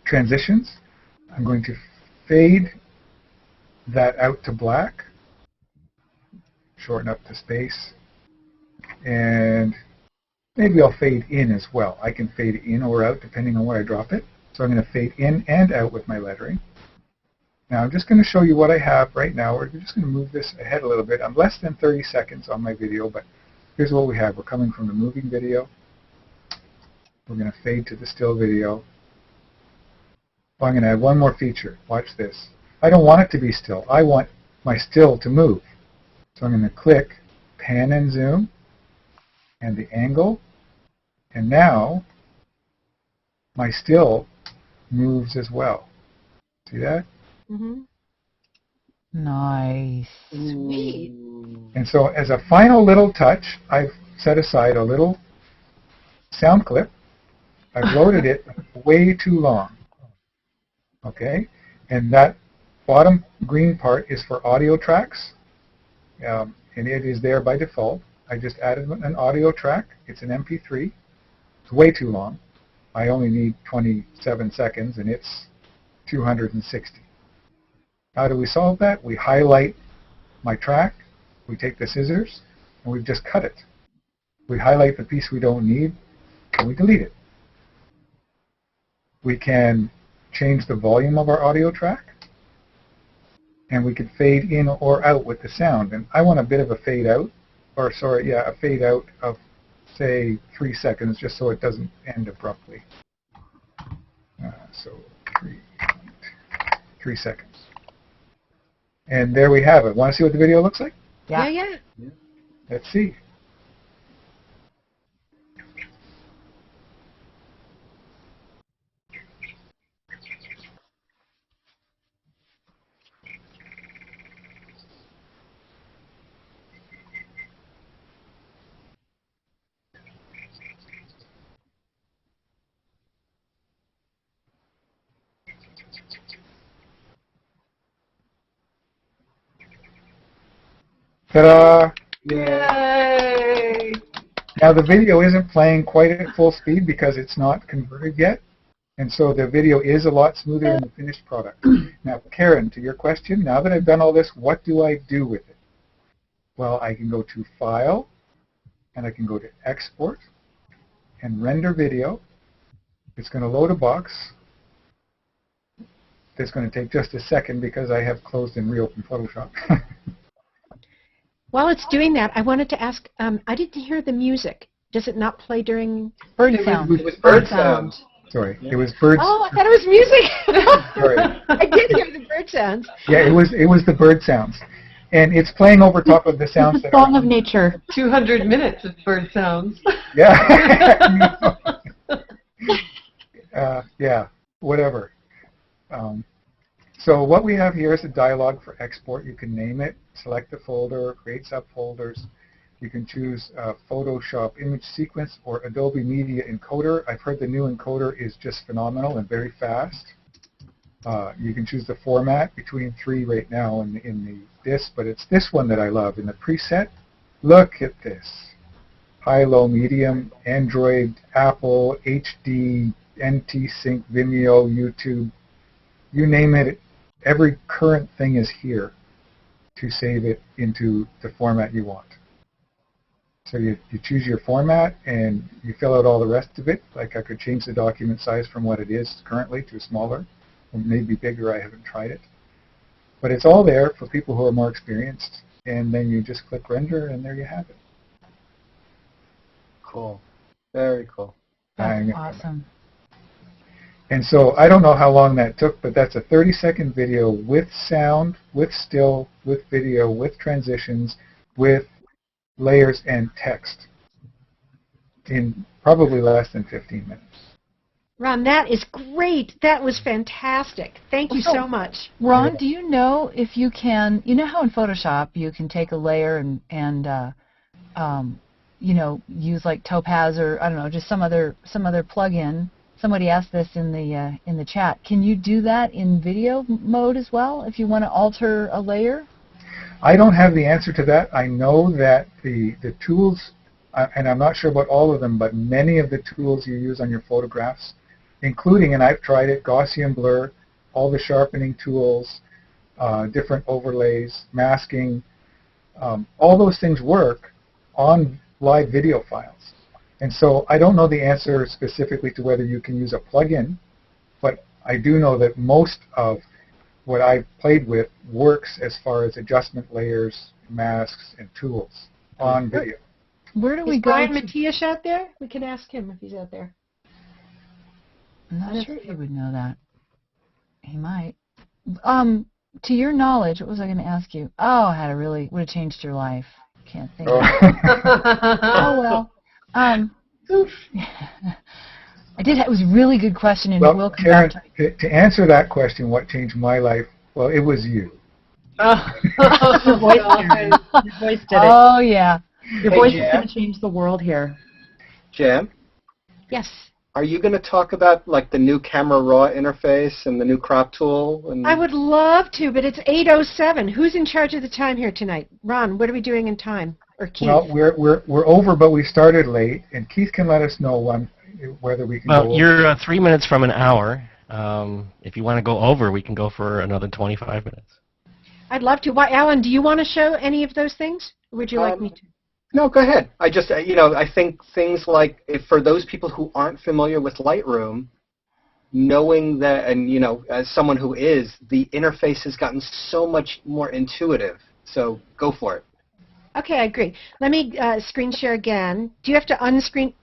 transitions. I'm going to fade that out to black, shorten up the space, and maybe I'll fade in as well. I can fade in or out depending on where I drop it. So I'm going to fade in and out with my lettering. Now I'm just going to show you what I have right now. We're just going to move this ahead a little bit. I'm less than 30 seconds on my video, but here's what we have. We're coming from the moving video. We're going to fade to the still video. Oh, I'm going to add one more feature. Watch this. I don't want it to be still. I want my still to move. So I'm going to click pan and zoom and the angle. And now my still moves as well. See that? Mm-hmm. Nice. Sweet. And so as a final little touch, I've set aside a little sound clip. I've loaded it way too long. Okay? And that bottom green part is for audio tracks. And it is there by default. I just added an audio track. It's an MP3. It's way too long. I only need 27 seconds, and it's 260. How do we solve that? We highlight my track. We take the scissors, and we just cut it. We highlight the piece we don't need, and we delete it. We can change the volume of our audio track, and we can fade in or out with the sound. And I want a bit of a fade out, a fade out of, say, 3 seconds, just so it doesn't end abruptly. So 3 seconds. And there we have it. Want to see what the video looks like? Yeah. Let's see. Ta-da! Yay! Now the video isn't playing quite at full speed because it's not converted yet, and so the video is a lot smoother than the finished product. Now, Karen, to your question, now that I've done all this, what do I do with it? Well, I can go to File, and I can go to Export, and Render Video. It's going to load a box. It's going to take just a second because I have closed and reopened Photoshop. While it's doing that, I wanted to ask, I didn't hear the music. Does it not play during... Bird sound. It was bird sound. Sorry, it was birds. Oh, I thought it was music. Sorry. I did hear the bird sounds. Yeah, it was the bird sounds. And it's playing over top of the sounds that Song of nature. 200 minutes of bird sounds. Yeah. Yeah, whatever. So what we have here is a dialog for export. You can name it, select the folder, create subfolders. You can choose Photoshop image sequence or Adobe Media Encoder. I've heard the new encoder is just phenomenal and very fast. You can choose the format between 3 right now in this, but it's this one that I love. In the preset, look at this. High, low, medium, Android, Apple, HD, NT Sync, Vimeo, YouTube, you name it, every current thing is here to save it into the format you want. So you choose your format and you fill out all the rest of it. Like I could change the document size from what it is currently to smaller, or maybe bigger, I haven't tried it. But it's all there for people who are more experienced, and then you just click render and there you have it. Cool. Very cool. That's awesome. And so I don't know how long that took, but that's a 30-second video with sound, with still, with video, with transitions, with layers and text in probably less than 15 minutes. Ron, that is great. That was fantastic. Thank you so much. Ron, do you know if you can, you know how in Photoshop you can take a layer and you know, use like Topaz or, I don't know, just some other plug-in? Somebody asked this in the chat. Can you do that in video mode as well if you want to alter a layer? I don't have the answer to that. I know that the tools, and I'm not sure about all of them, but many of the tools you use on your photographs, including, and I've tried it, Gaussian blur, all the sharpening tools, different overlays, masking, all those things work on live video files. And so I don't know the answer specifically to whether you can use a plugin, but I do know that most of what I've played with works as far as adjustment layers, masks, and tools on video. Where do we Is go? Brian Matias out there? We can ask him if he's out there. I'm not sure if he would know that. He might. To your knowledge, what was I going to ask you? Oh, would have changed your life. Can't think. Oh well. It was a really good question, and well, we'll come Karen, back to to answer that question, what changed my life? Well, it was you. Your voice, Karen. Your voice did it. Oh, yeah. Your voice is going to change the world here. Jan? Yes. Are you going to talk about like the new Camera Raw interface and the new crop tool? And I would love to, but it's 8:07. Who's in charge of the time here tonight? Ron, what are we doing in time? Or Keith? Well, we're over, but we started late, and Keith can let us know whether we can go over. Well, you're 3 minutes from an hour. If you want to go over, we can go for another 25 minutes. I'd love to. Why, Alan, do you want to show any of those things? Or would you like me to? No, go ahead. I just, I think things like, for those people who aren't familiar with Lightroom, knowing that, and, as someone who is, the interface has gotten so much more intuitive. So go for it. Okay, I agree. Let me screen share again. Do you have to unscreen?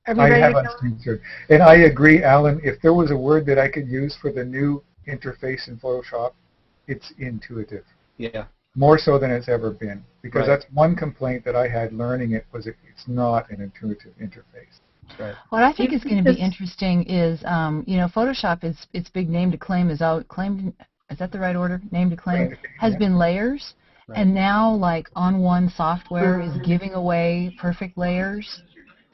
Are we I ready have to go? unscreen shared. And I agree, Alan, if there was a word that I could use for the new interface in Photoshop, it's intuitive. Yeah. More so than it's ever been. Because Right. that's one complaint that I had learning it, was it's not an intuitive interface. Right. What I think is going to be interesting is, Photoshop, its big name to claim is out. Claimed, is that the right order? Name to claim has been layers, Right. and now like On1 software is giving away perfect layers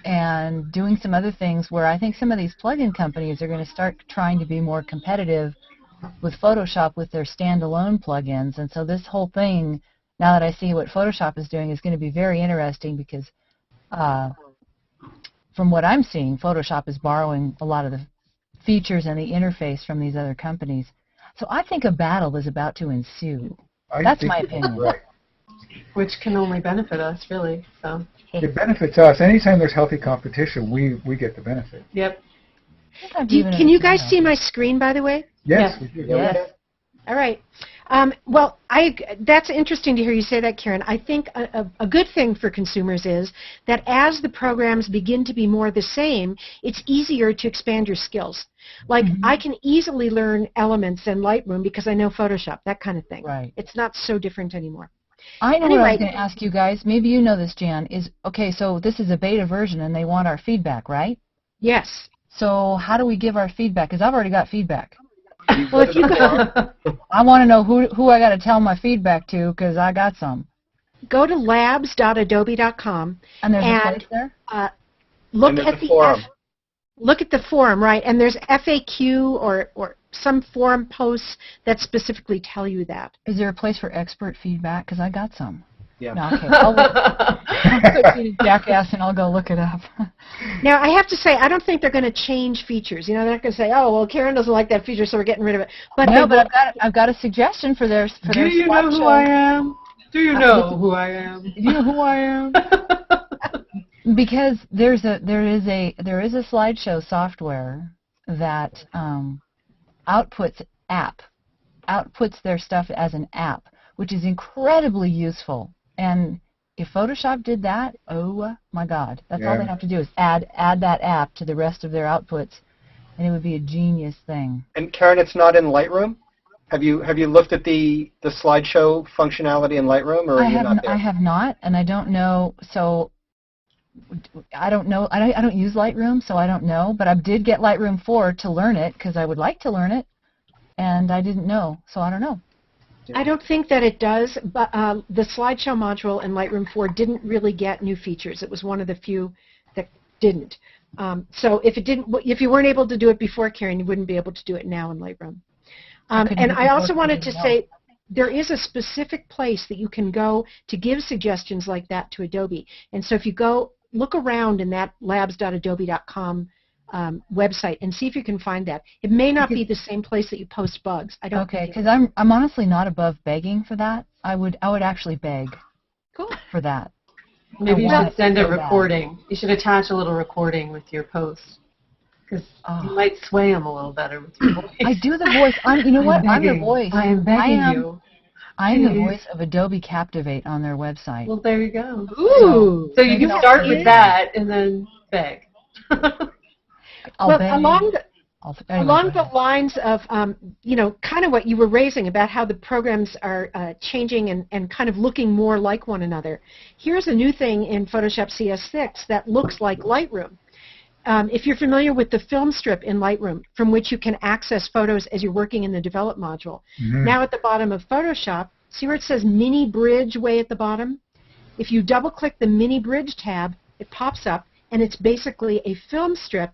and doing some other things where I think some of these plugin companies are going to start trying to be more competitive with Photoshop with their standalone plugins. And so this whole thing, now that I see what Photoshop is doing, is going to be very interesting because from what I'm seeing, Photoshop is borrowing a lot of the features and the interface from these other companies. So I think a battle is about to ensue. That's my opinion. Right. Which can only benefit us, really. So. It benefits us. Anytime there's healthy competition, we get the benefit. Yep. Can you guys see my screen, by the way? Yes, we do. Yes. All right. Well, that's interesting to hear you say that, Karen. I think a good thing for consumers is that as the programs begin to be more the same, it's easier to expand your skills. Like, I can easily learn Elements in Lightroom because I know Photoshop, that kind of thing. Right. It's not so different anymore. I know what I was going to ask you guys. Maybe you know this, Jan. Okay, so this is a beta version, and they want our feedback, right? Yes. So how do we give our feedback? Because I've already got feedback. Well, if you I want to know who I got to tell my feedback to because I got some. Go to labs.adobe.com And there's a place there? Look and there's at a the forum. look at the forum, right? And there's FAQ or some forum posts that specifically tell you that. Is there a place for expert feedback? Because I got some. Yeah. No, okay. I'll be a jackass and I'll go look it up. Now, I have to say, I don't think they're going to change features. You know, they're not going to say, "Oh, well, Karen doesn't like that feature, so we're getting rid of it." But No, but I've got a suggestion for their Do you know who I am? Do you know who I am? Do you know who I am? Because there is a slideshow software that outputs their stuff as an app, which is incredibly useful. And if Photoshop did that, oh my God, that's all they have to do is add that app to the rest of their outputs, and it would be a genius thing. And Karen, it's not in Lightroom? Have you looked at the slideshow functionality in Lightroom, or are you not there? I have not, and I don't know. So I don't know. I don't use Lightroom, so I don't know. But I did get Lightroom 4 to learn it because I would like to learn it, and I didn't know, so I don't know. I don't think that it does, but the slideshow module in Lightroom 4 didn't really get new features. It was one of the few that didn't. So if you weren't able to do it before, Karen, you wouldn't be able to do it now in Lightroom. And I also wanted to say there is a specific place that you can go to give suggestions like that to Adobe. And so if you go look around in that labs.adobe.com website and see if you can find that. It may not be the same place that you post bugs. I don't. Okay, because I'm honestly not above begging for that. I would actually beg. Cool. For that. Maybe you should send a recording. You should attach a little recording with your post, because you might sway them a little better with your voice. I do the voice. You know what? I'm the voice. I am begging you. I'm the voice of Adobe Captivate on their website. Well, there you go. Ooh. So you can start with that and then beg. Along the lines of, kind of what you were raising about how the programs are changing and kind of looking more like one another, here's a new thing in Photoshop CS6 that looks like Lightroom. If you're familiar with the film strip in Lightroom, from which you can access photos as you're working in the Develop module, now at the bottom of Photoshop, see where it says Mini Bridge way at the bottom? If you double-click the Mini Bridge tab, it pops up, and it's basically a film strip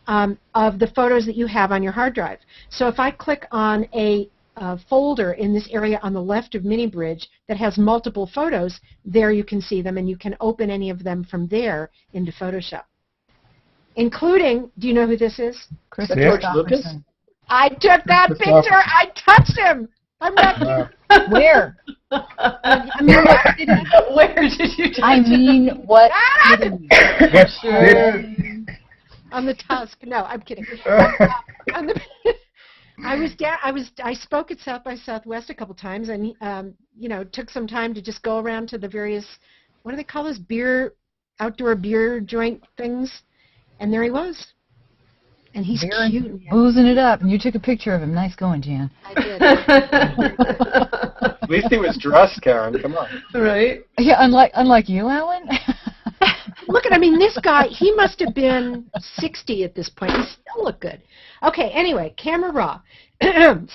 of the photos that you have on your hard drive. So if I click on a folder in this area on the left of Mini Bridge that has multiple photos, there you can see them, and you can open any of them from there into Photoshop. Including, do you know who this is? George Lucas? I took that picture. I touched him. I'm not. Where? Where did you touch I mean, what? Sure. On the tusk. No, I'm kidding. I spoke at South by Southwest a couple times, and took some time to just go around to the various, what do they call those, outdoor beer joint things, and there he was. And he's cute. Boozing it up, and you took a picture of him. Nice going, Jan. I did. At least he was dressed, Karen. Come on. Right? Yeah, unlike you, Alan. Look this guy, he must have been 60 at this point. He still looked good. Okay, anyway, Camera Raw.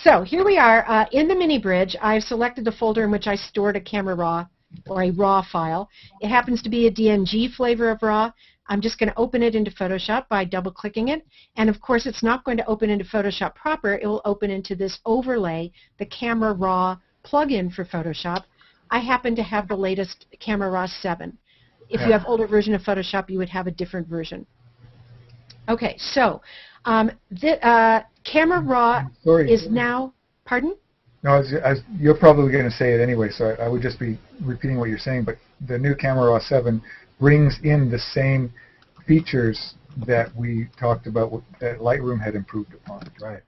So here we are in the Mini Bridge. I've selected the folder in which I stored a Camera Raw or a RAW file. It happens to be a DNG flavor of RAW. I'm just going to open it into Photoshop by double-clicking it. And, of course, it's not going to open into Photoshop proper. It will open into this overlay, the Camera Raw plugin for Photoshop. I happen to have the latest Camera Raw 7. If you have older version of Photoshop, you would have a different version. Okay, so Camera Raw is now, pardon? No, you're probably going to say it anyway, so I would just be repeating what you're saying, but the new Camera Raw 7 brings in the same features that we talked about that Lightroom had improved upon, right?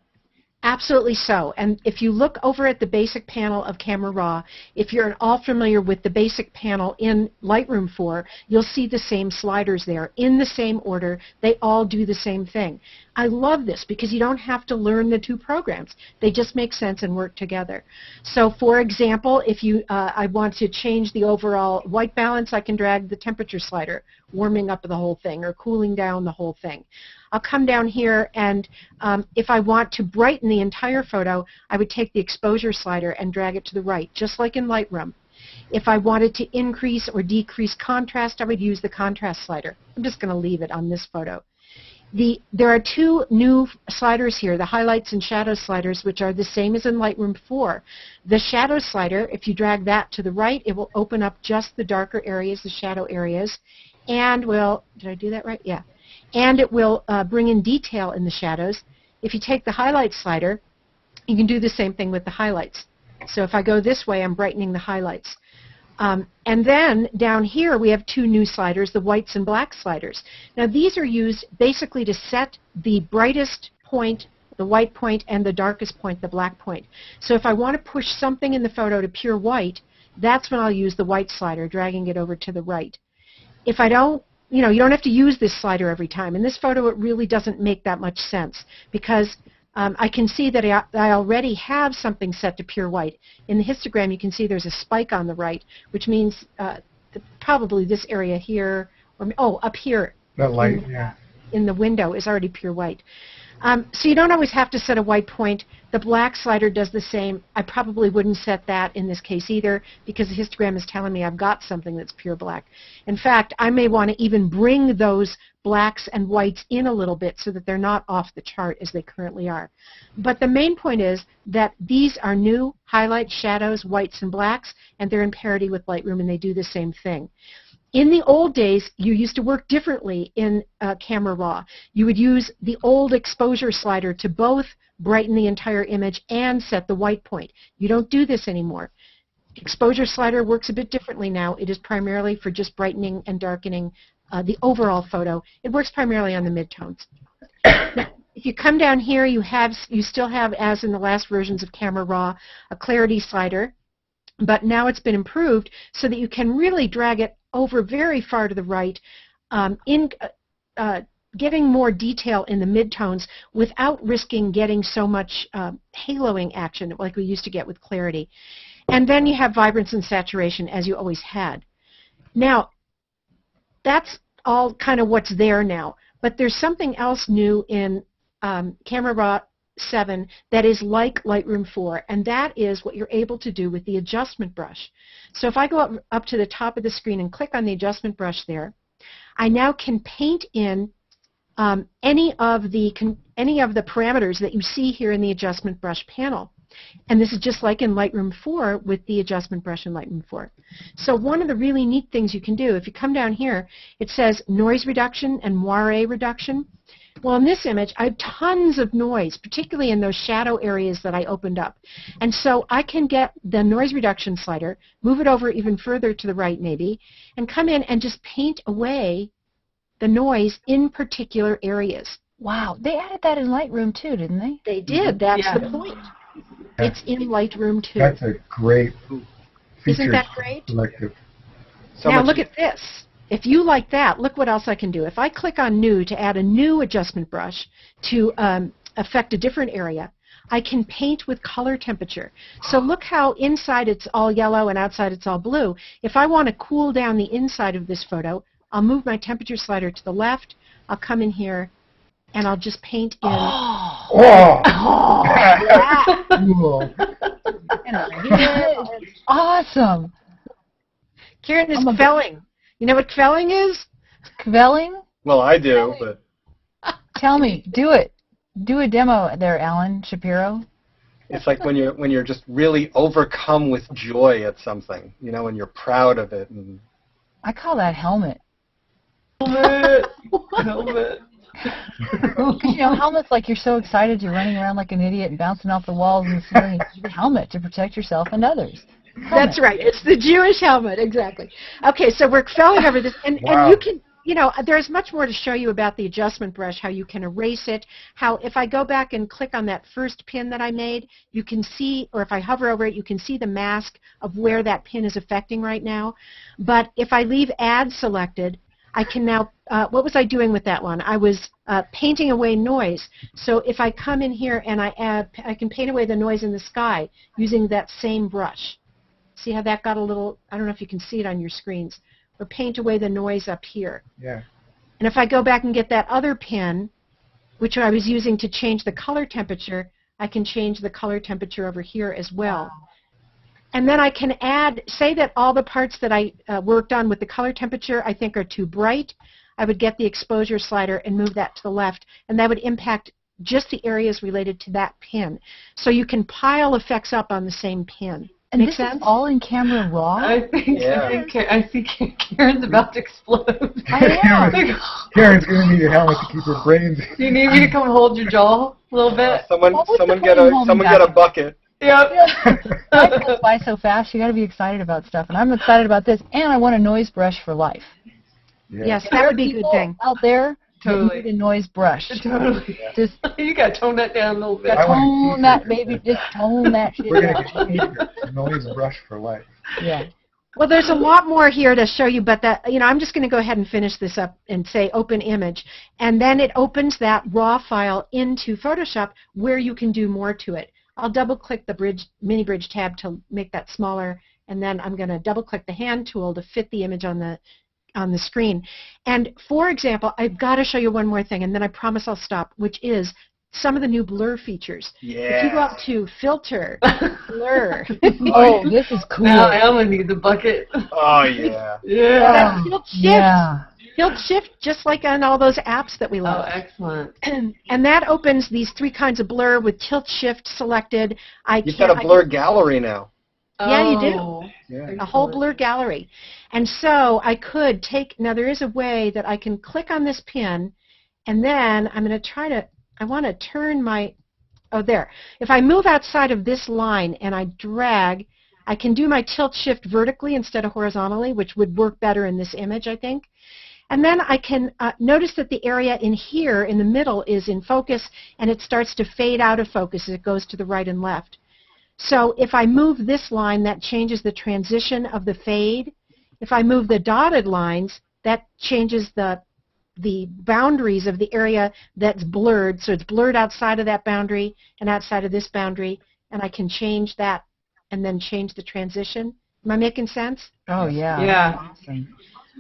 Absolutely so. And if you look over at the basic panel of Camera Raw, if you're at all familiar with the basic panel in Lightroom 4, you'll see the same sliders there in the same order. They all do the same thing. I love this because you don't have to learn the two programs. They just make sense and work together. So, for example, if I want to change the overall white balance, I can drag the temperature slider, warming up the whole thing or cooling down the whole thing. I'll come down here, and if I want to brighten the entire photo, I would take the exposure slider and drag it to the right, just like in Lightroom. If I wanted to increase or decrease contrast, I would use the contrast slider. I'm just going to leave it on this photo. There are two new sliders here, the highlights and shadow sliders, which are the same as in Lightroom 4. The shadow slider, if you drag that to the right, it will open up just the darker areas, the shadow areas, and will, did I do that right? Yeah. And it will bring in detail in the shadows. If you take the highlight slider, you can do the same thing with the highlights. So if I go this way, I'm brightening the highlights. And then down here we have two new sliders, the whites and black sliders. Now these are used basically to set the brightest point, the white point, and the darkest point, the black point. So if I want to push something in the photo to pure white, that's when I'll use the white slider, dragging it over to the right. If I don't, you don't have to use this slider every time. In this photo it really doesn't make that much sense because I can see that I already have something set to pure white. In the histogram, you can see there's a spike on the right, which means probably this area here, or up here. That light, yeah. In the window is already pure white. So you don't always have to set a white point. The black slider does the same. I probably wouldn't set that in this case either because the histogram is telling me I've got something that's pure black. In fact, I may want to even bring those blacks and whites in a little bit so that they're not off the chart as they currently are. But the main point is that these are new highlights, shadows, whites, and blacks, and they're in parity with Lightroom, and they do the same thing. In the old days, you used to work differently in Camera Raw. You would use the old exposure slider to both brighten the entire image and set the white point. You don't do this anymore. Exposure slider works a bit differently now. It is primarily for just brightening and darkening the overall photo. It works primarily on the midtones. Now, if you come down here, you still have, as in the last versions of Camera Raw, a clarity slider, but now it's been improved so that you can really drag it over very far to the right, getting more detail in the midtones without risking getting so much haloing action like we used to get with clarity. And then you have vibrance and saturation, as you always had. Now, that's all kind of what's there now, but there's something else new in Camera Raw 7 that is like Lightroom 4, and that is what you're able to do with the adjustment brush. So if I go up to the top of the screen and click on the adjustment brush there, I now can paint in any of the parameters that you see here in the adjustment brush panel. And this is just like in Lightroom 4 with the adjustment brush in Lightroom 4. So one of the really neat things you can do, if you come down here, it says noise reduction and moire reduction. Well, in this image, I have tons of noise, particularly in those shadow areas that I opened up. And so I can get the noise reduction slider, move it over even further to the right maybe, and come in and just paint away the noise in particular areas. Wow, they added that in Lightroom too, didn't they? They did. That's the point. It's in Lightroom too. That's a great feature. Isn't that great? Selective. Now look at this. If you like that, look what else I can do. If I click on New to add a new adjustment brush to affect a different area, I can paint with color temperature. So look how inside it's all yellow and outside it's all blue. If I want to cool down the inside of this photo, I'll move my temperature slider to the left. I'll come in here and I'll just paint in. Awesome. Karen is kvelling. You know what kvelling is? Kvelling? Well, I do, but... Tell me. Do it. Do a demo there, Alan Shapiro. It's like when you're just really overcome with joy at something, and you're proud of it. And... I call that helmet. Helmet! Helmet! Helmet's like you're so excited you're running around like an idiot and bouncing off the walls and ceiling. It's a helmet to protect yourself and others. Helmet. That's right. It's the Jewish helmet, exactly. Okay, so we're felling over this, and you can, there's much more to show you about the adjustment brush, how you can erase it, how if I go back and click on that first pin that I made, you can see, or if I hover over it, you can see the mask of where that pin is affecting right now. But if I leave Add selected, I can now, what was I doing with that one? I was painting away noise. So if I come in here and I can paint away the noise in the sky using that same brush. See how that got a little, I don't know if you can see it on your screens, or paint away the noise up here. Yeah. And if I go back and get that other pin, which I was using to change the color temperature, I can change the color temperature over here as well. And then I can add, say that all the parts that I worked on with the color temperature I think are too bright. I would get the exposure slider and move that to the left, and that would impact just the areas related to that pin. So you can pile effects up on the same pin. And Make this sense? is all in camera raw? I see Karen's about to explode. Karen's going to need a helmet to keep her brains. Do you need me to come hold your jaw a little bit? Someone get a bucket. Yep. Life goes by so fast, you got to be excited about stuff. And I'm excited about this, and I want a noise brush for life. Yeah. Yes, that would be a good thing. Out there, Totally. you need a noise brush. Totally. Just You got to tone that down a little bit. tone that, baby. Just tone that shit We're going down. to get a noise brush for life. Yeah. Well, there's a lot more here to show you, but I'm just going to go ahead and finish this up and say open image, and then it opens that raw file into Photoshop where you can do more to it. I'll double-click the mini bridge tab to make that smaller, and then I'm going to double-click the hand tool to fit the image on the screen. And for example, I've got to show you one more thing, and then I promise I'll stop, which is some of the new blur features. Yeah. If you go up to Filter, Blur. Oh, this is cool. Now Alan needs a bucket. Oh, yeah. Yeah. Tilt shift. Yeah. Tilt shift, just like on all those apps that we Oh, love. excellent. And that opens these 3 kinds of blur with tilt shift selected. You've got a blur gallery now. Yeah, you do. Oh. Yeah. A whole blur gallery. And so I could take, now there is a way that I can click on this pin, and then I'm going to I want to turn my, there. If I move outside of this line and I drag, I can do my tilt shift vertically instead of horizontally, which would work better in this image, I think. And then I can notice that the area in here in the middle is in focus, and it starts to fade out of focus as it goes to the right and left. So if I move this line, that changes the transition of the fade. If I move the dotted lines, that changes the boundaries of the area that's blurred. So it's blurred outside of that boundary and outside of this boundary, and I can change that and then change the transition. Am I making sense? Oh, yeah. Yeah. Awesome.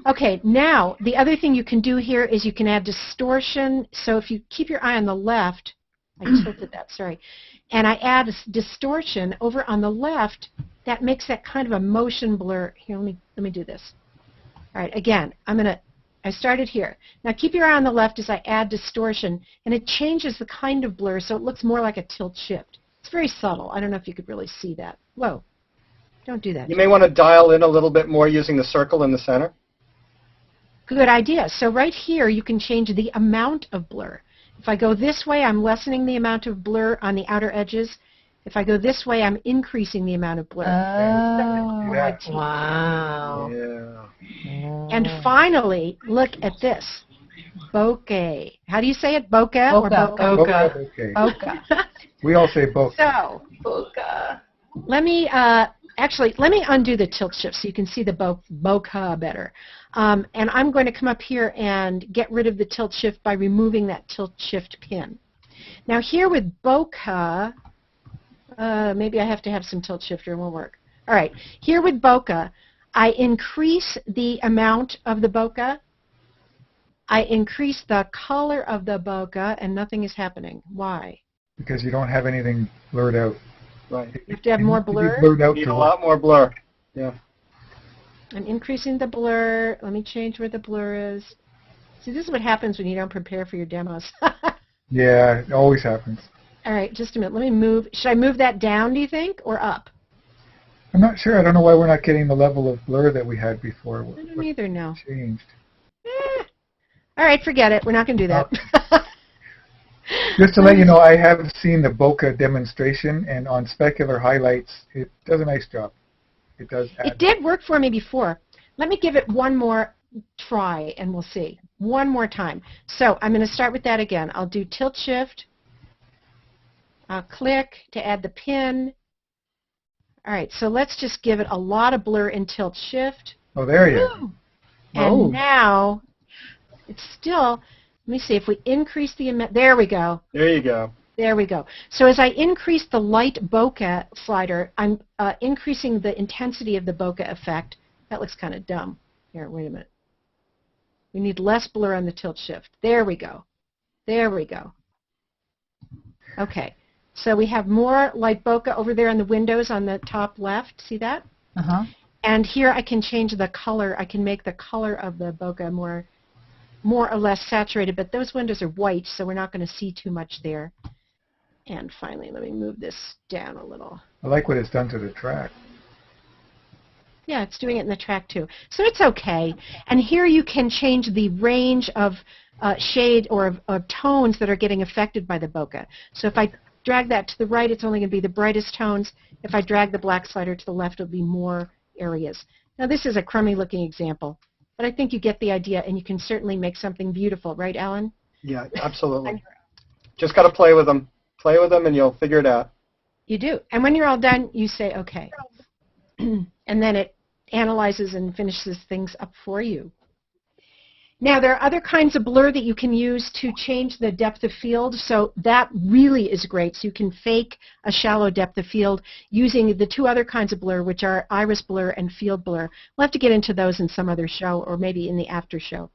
Okay, now the other thing you can do here is you can add distortion. So if you keep your eye on the left, I tilted that, sorry, and I add a distortion over on the left, that makes that kind of a motion blur. Here, let me do this. All right, again, I started here. Now keep your eye on the left as I add distortion, and it changes the kind of blur so it looks more like a tilt shift. It's very subtle. I don't know if you could really see that. Whoa, don't do that. You may want to dial in a little bit more using the circle in the center. Good idea. So right here you can change the amount of blur. If I go this way, I'm lessening the amount of blur on the outer edges. If I go this way, I'm increasing the amount of blur. Oh. Yeah. Wow. Yeah. And finally, look at this. Bokeh. How do you say it? Bokeh or Bokeh. bokeh? Okay. Bokeh. We all say both. So Bokeh. let me undo the tilt shift so you can see the bokeh better. And I'm going to come up here and get rid of the tilt shift by removing that tilt shift pin. Now here with bokeh, maybe I have to have some tilt shift or it won't work. All right, here with bokeh, I increase the amount of the bokeh. I increase the color of the bokeh, and nothing is happening. Why? Because you don't have anything blurred out. Right. You have to have more blur. Blurred out Need to a lot more blur. Yeah. I'm increasing the blur. Let me change where the blur is. See, this is what happens when you don't prepare for your demos. Yeah, it always happens. All right, just a minute. Let me move. Should I move that down, do you think, or up? I'm not sure. I don't know why we're not getting the level of blur that we had before. I don't either know. Changed. All right, forget it. We're not going to do that. Just to let you know, I have seen the bokeh demonstration, and on specular highlights, it does a nice job. It does add. It did work for me before. Let me give it one more try, and we'll see. One more time. So I'm going to start with that again. I'll do tilt shift. I'll click to add the pin. All right, so let's just give it a lot of blur in tilt shift. Oh, there you go. And now it's still, let me see, if we increase the amount, there we go. There you go. There we go. So as I increase the light bokeh slider, I'm increasing the intensity of the bokeh effect. That looks kind of dumb. Here, wait a minute. We need less blur on the tilt shift. There we go. There we go. Okay. So we have more light bokeh over there in the windows on the top left. See that? Uh-huh. And here I can change the color. I can make the color of the bokeh more or less saturated, but those windows are white, so we're not going to see too much there. And finally, let me move this down a little. I like what it's done to the track. Yeah, it's doing it in the track too. So it's okay. And here you can change the range of shade or of tones that are getting affected by the bokeh. So if I drag that to the right, it's only going to be the brightest tones. If I drag the black slider to the left, it'll be more areas. Now this is a crummy looking example, but I think you get the idea, and you can certainly make something beautiful, right, Alan? Yeah, absolutely. Just got to play with them. Play with them, and you'll figure it out. You do. And when you're all done, you say, okay. And then it analyzes and finishes things up for you. Now, there are other kinds of blur that you can use to change the depth of field, so that really is great. So you can fake a shallow depth of field using the two other kinds of blur, which are iris blur and field blur. We'll have to get into those in some other show, or maybe in the after show.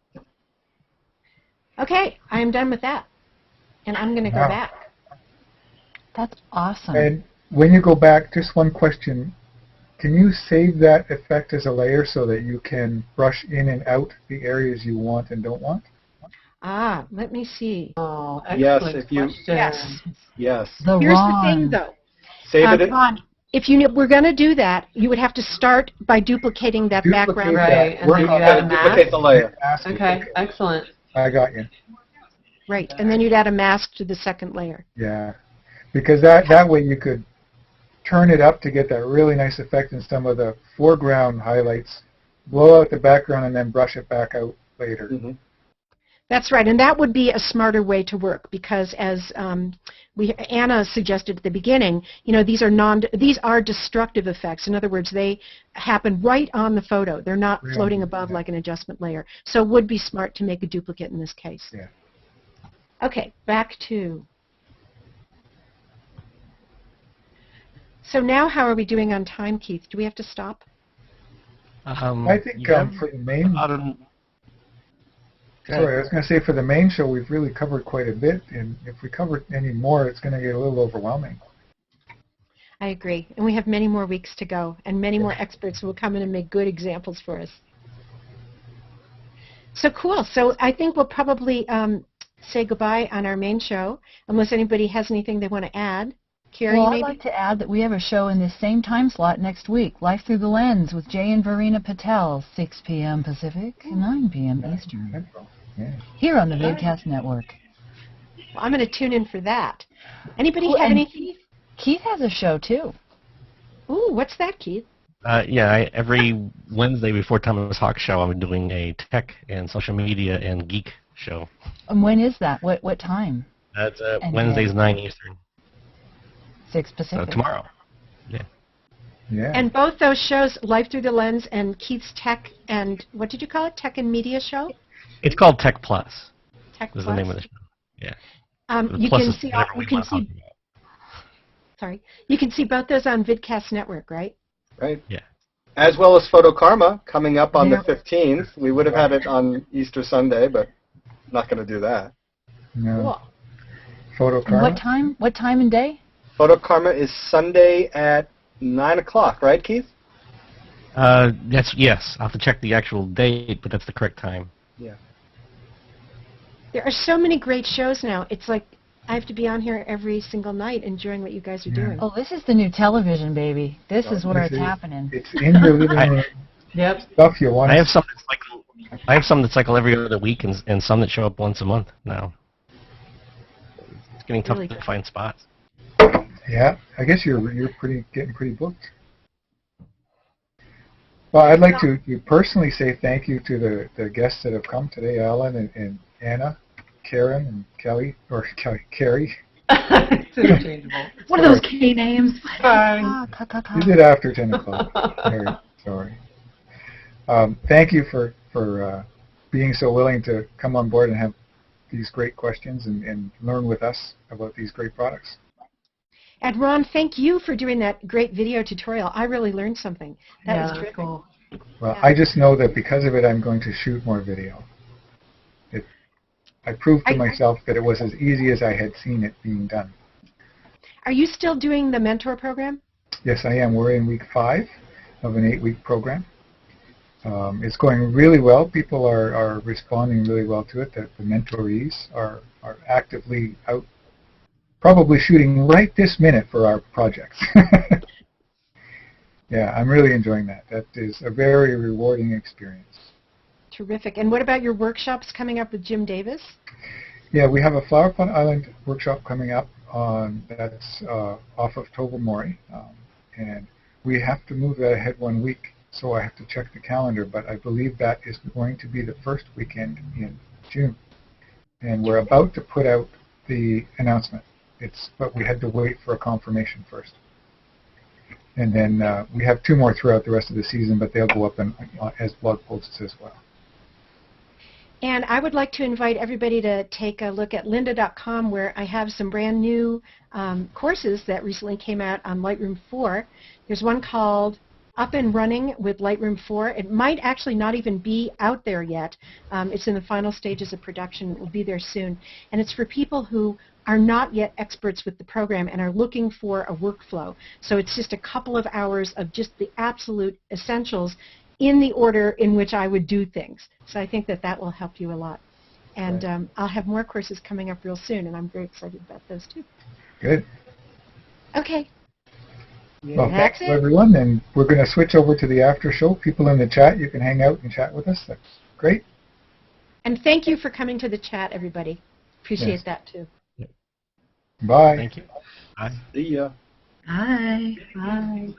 Okay, I am done with that, and I'm going to go back. That's awesome. And when you go back, just one question. Can you save that effect as a layer so that you can brush in and out the areas you want and don't want? Ah, let me see. Oh, Yes, excellent if you. question. Yes. Yes. Here's the thing, though. Save it. Ron, if you were going to do that, you would have to start by duplicating that background. Right, and Work then on you add a that. mask. Duplicate the layer. Okay, excellent. I got you. Right, and then you'd add a mask to the second layer. Yeah, because that way you could turn it up to get that really nice effect in some of the foreground highlights, blow out the background, and then brush it back out later. Mm-hmm. That's right, and that would be a smarter way to work because, as Anna suggested at the beginning, you know, these are destructive effects. In other words, they happen right on the photo. They're not floating above like an adjustment layer. So it would be smart to make a duplicate in this case. Yeah. Okay, back to. So now, how are we doing on time, Keith? Do we have to stop? I think for the main. Sorry, I was going to say for the main show, we've really covered quite a bit, and if we cover any more, it's going to get a little overwhelming. I agree, and we have many more weeks to go, and many more experts who will come in and make good examples for us. So cool. So I think we'll probably say goodbye on our main show, unless anybody has anything they want to add. Kerry, well, maybe? I'd like to add that we have a show in this same time slot next week, Life Through the Lens, with Jay and Verena Patel, 6 p.m. Pacific, 9 p.m. Eastern, here on the Vidcast Network. Well, I'm going to tune in for that. Anybody have anything? Keith has a show, too. Ooh, what's that, Keith? Every Wednesday before Thomas Hawk's show, I'm doing a tech and social media and geek show. And when is that? What time? That's Wednesdays, 9 Eastern. 6 Pacific. So tomorrow. Yeah. Yeah. And both those shows, Life Through the Lens and Keith's Tech and, what did you call it, Tech and Media Show? It's called Tech Plus. Tech Is Plus. the name of the show. Yeah. You can see both those on Vidcast Network, right? Right. Yeah. As well as Photo Karma coming up on the 15th. We would have had it on Easter Sunday, but not going to do that. No. Cool. Photo Karma? What time and day? Photo Karma is Sunday at 9 o'clock, right, Keith? Yes. I'll have to check the actual date, but that's the correct time. Yeah. There are so many great shows now. It's like I have to be on here every single night enjoying what you guys are doing. Oh, this is the new television, baby. This is where it's happening. It's in your living room. Yep. Stuff you want. I have some that cycle every other week and some that show up once a month now. It's getting tough to find spots. Yeah, I guess you're getting pretty booked. Well, I'd like to personally say thank you to the guests that have come today, Alan and Anna, Karen, and Kerry. It's interchangeable. One of those K names. Fine. You did after 10 o'clock. Sorry. Thank you for being so willing to come on board and have these great questions and learn with us about these great products. And Ron, thank you for doing that great video tutorial. I really learned something. That was terrific. Cool. Well, I just know that because of it, I'm going to shoot more video. I proved to myself that it was as easy as I had seen it being done. Are you still doing the mentor program? Yes, I am. We're in week 5 of an 8-week program. It's going really well. People are responding really well to it. The mentorees are actively out, probably shooting right this minute for our projects. Yeah, I'm really enjoying that. That is a very rewarding experience. Terrific. And what about your workshops coming up with Jim Davis? Yeah, we have a Flower Pot Island workshop coming up that's off of Tobermory, and we have to move that ahead 1 week, so I have to check the calendar, but I believe that is going to be the first weekend in June. And we're about to put out the announcement. But we had to wait for a confirmation first. And then we have 2 more throughout the rest of the season, but they'll go up as blog posts as well. And I would like to invite everybody to take a look at lynda.com, where I have some brand new courses that recently came out on Lightroom 4. There's one called Up and Running with Lightroom 4. It might actually not even be out there yet. It's in the final stages of production. It will be there soon. And it's for people who are not yet experts with the program and are looking for a workflow. So it's just a couple of hours of just the absolute essentials in the order in which I would do things. So I think that will help you a lot. And I'll have more courses coming up real soon, and I'm very excited about those too. Good. Okay. Well, thanks everyone, and we're going to switch over to the after show. People in the chat, you can hang out and chat with us. That's great. And thank you for coming to the chat, everybody. Appreciate that too. Bye. Thank you. Bye. See ya. Bye. Bye.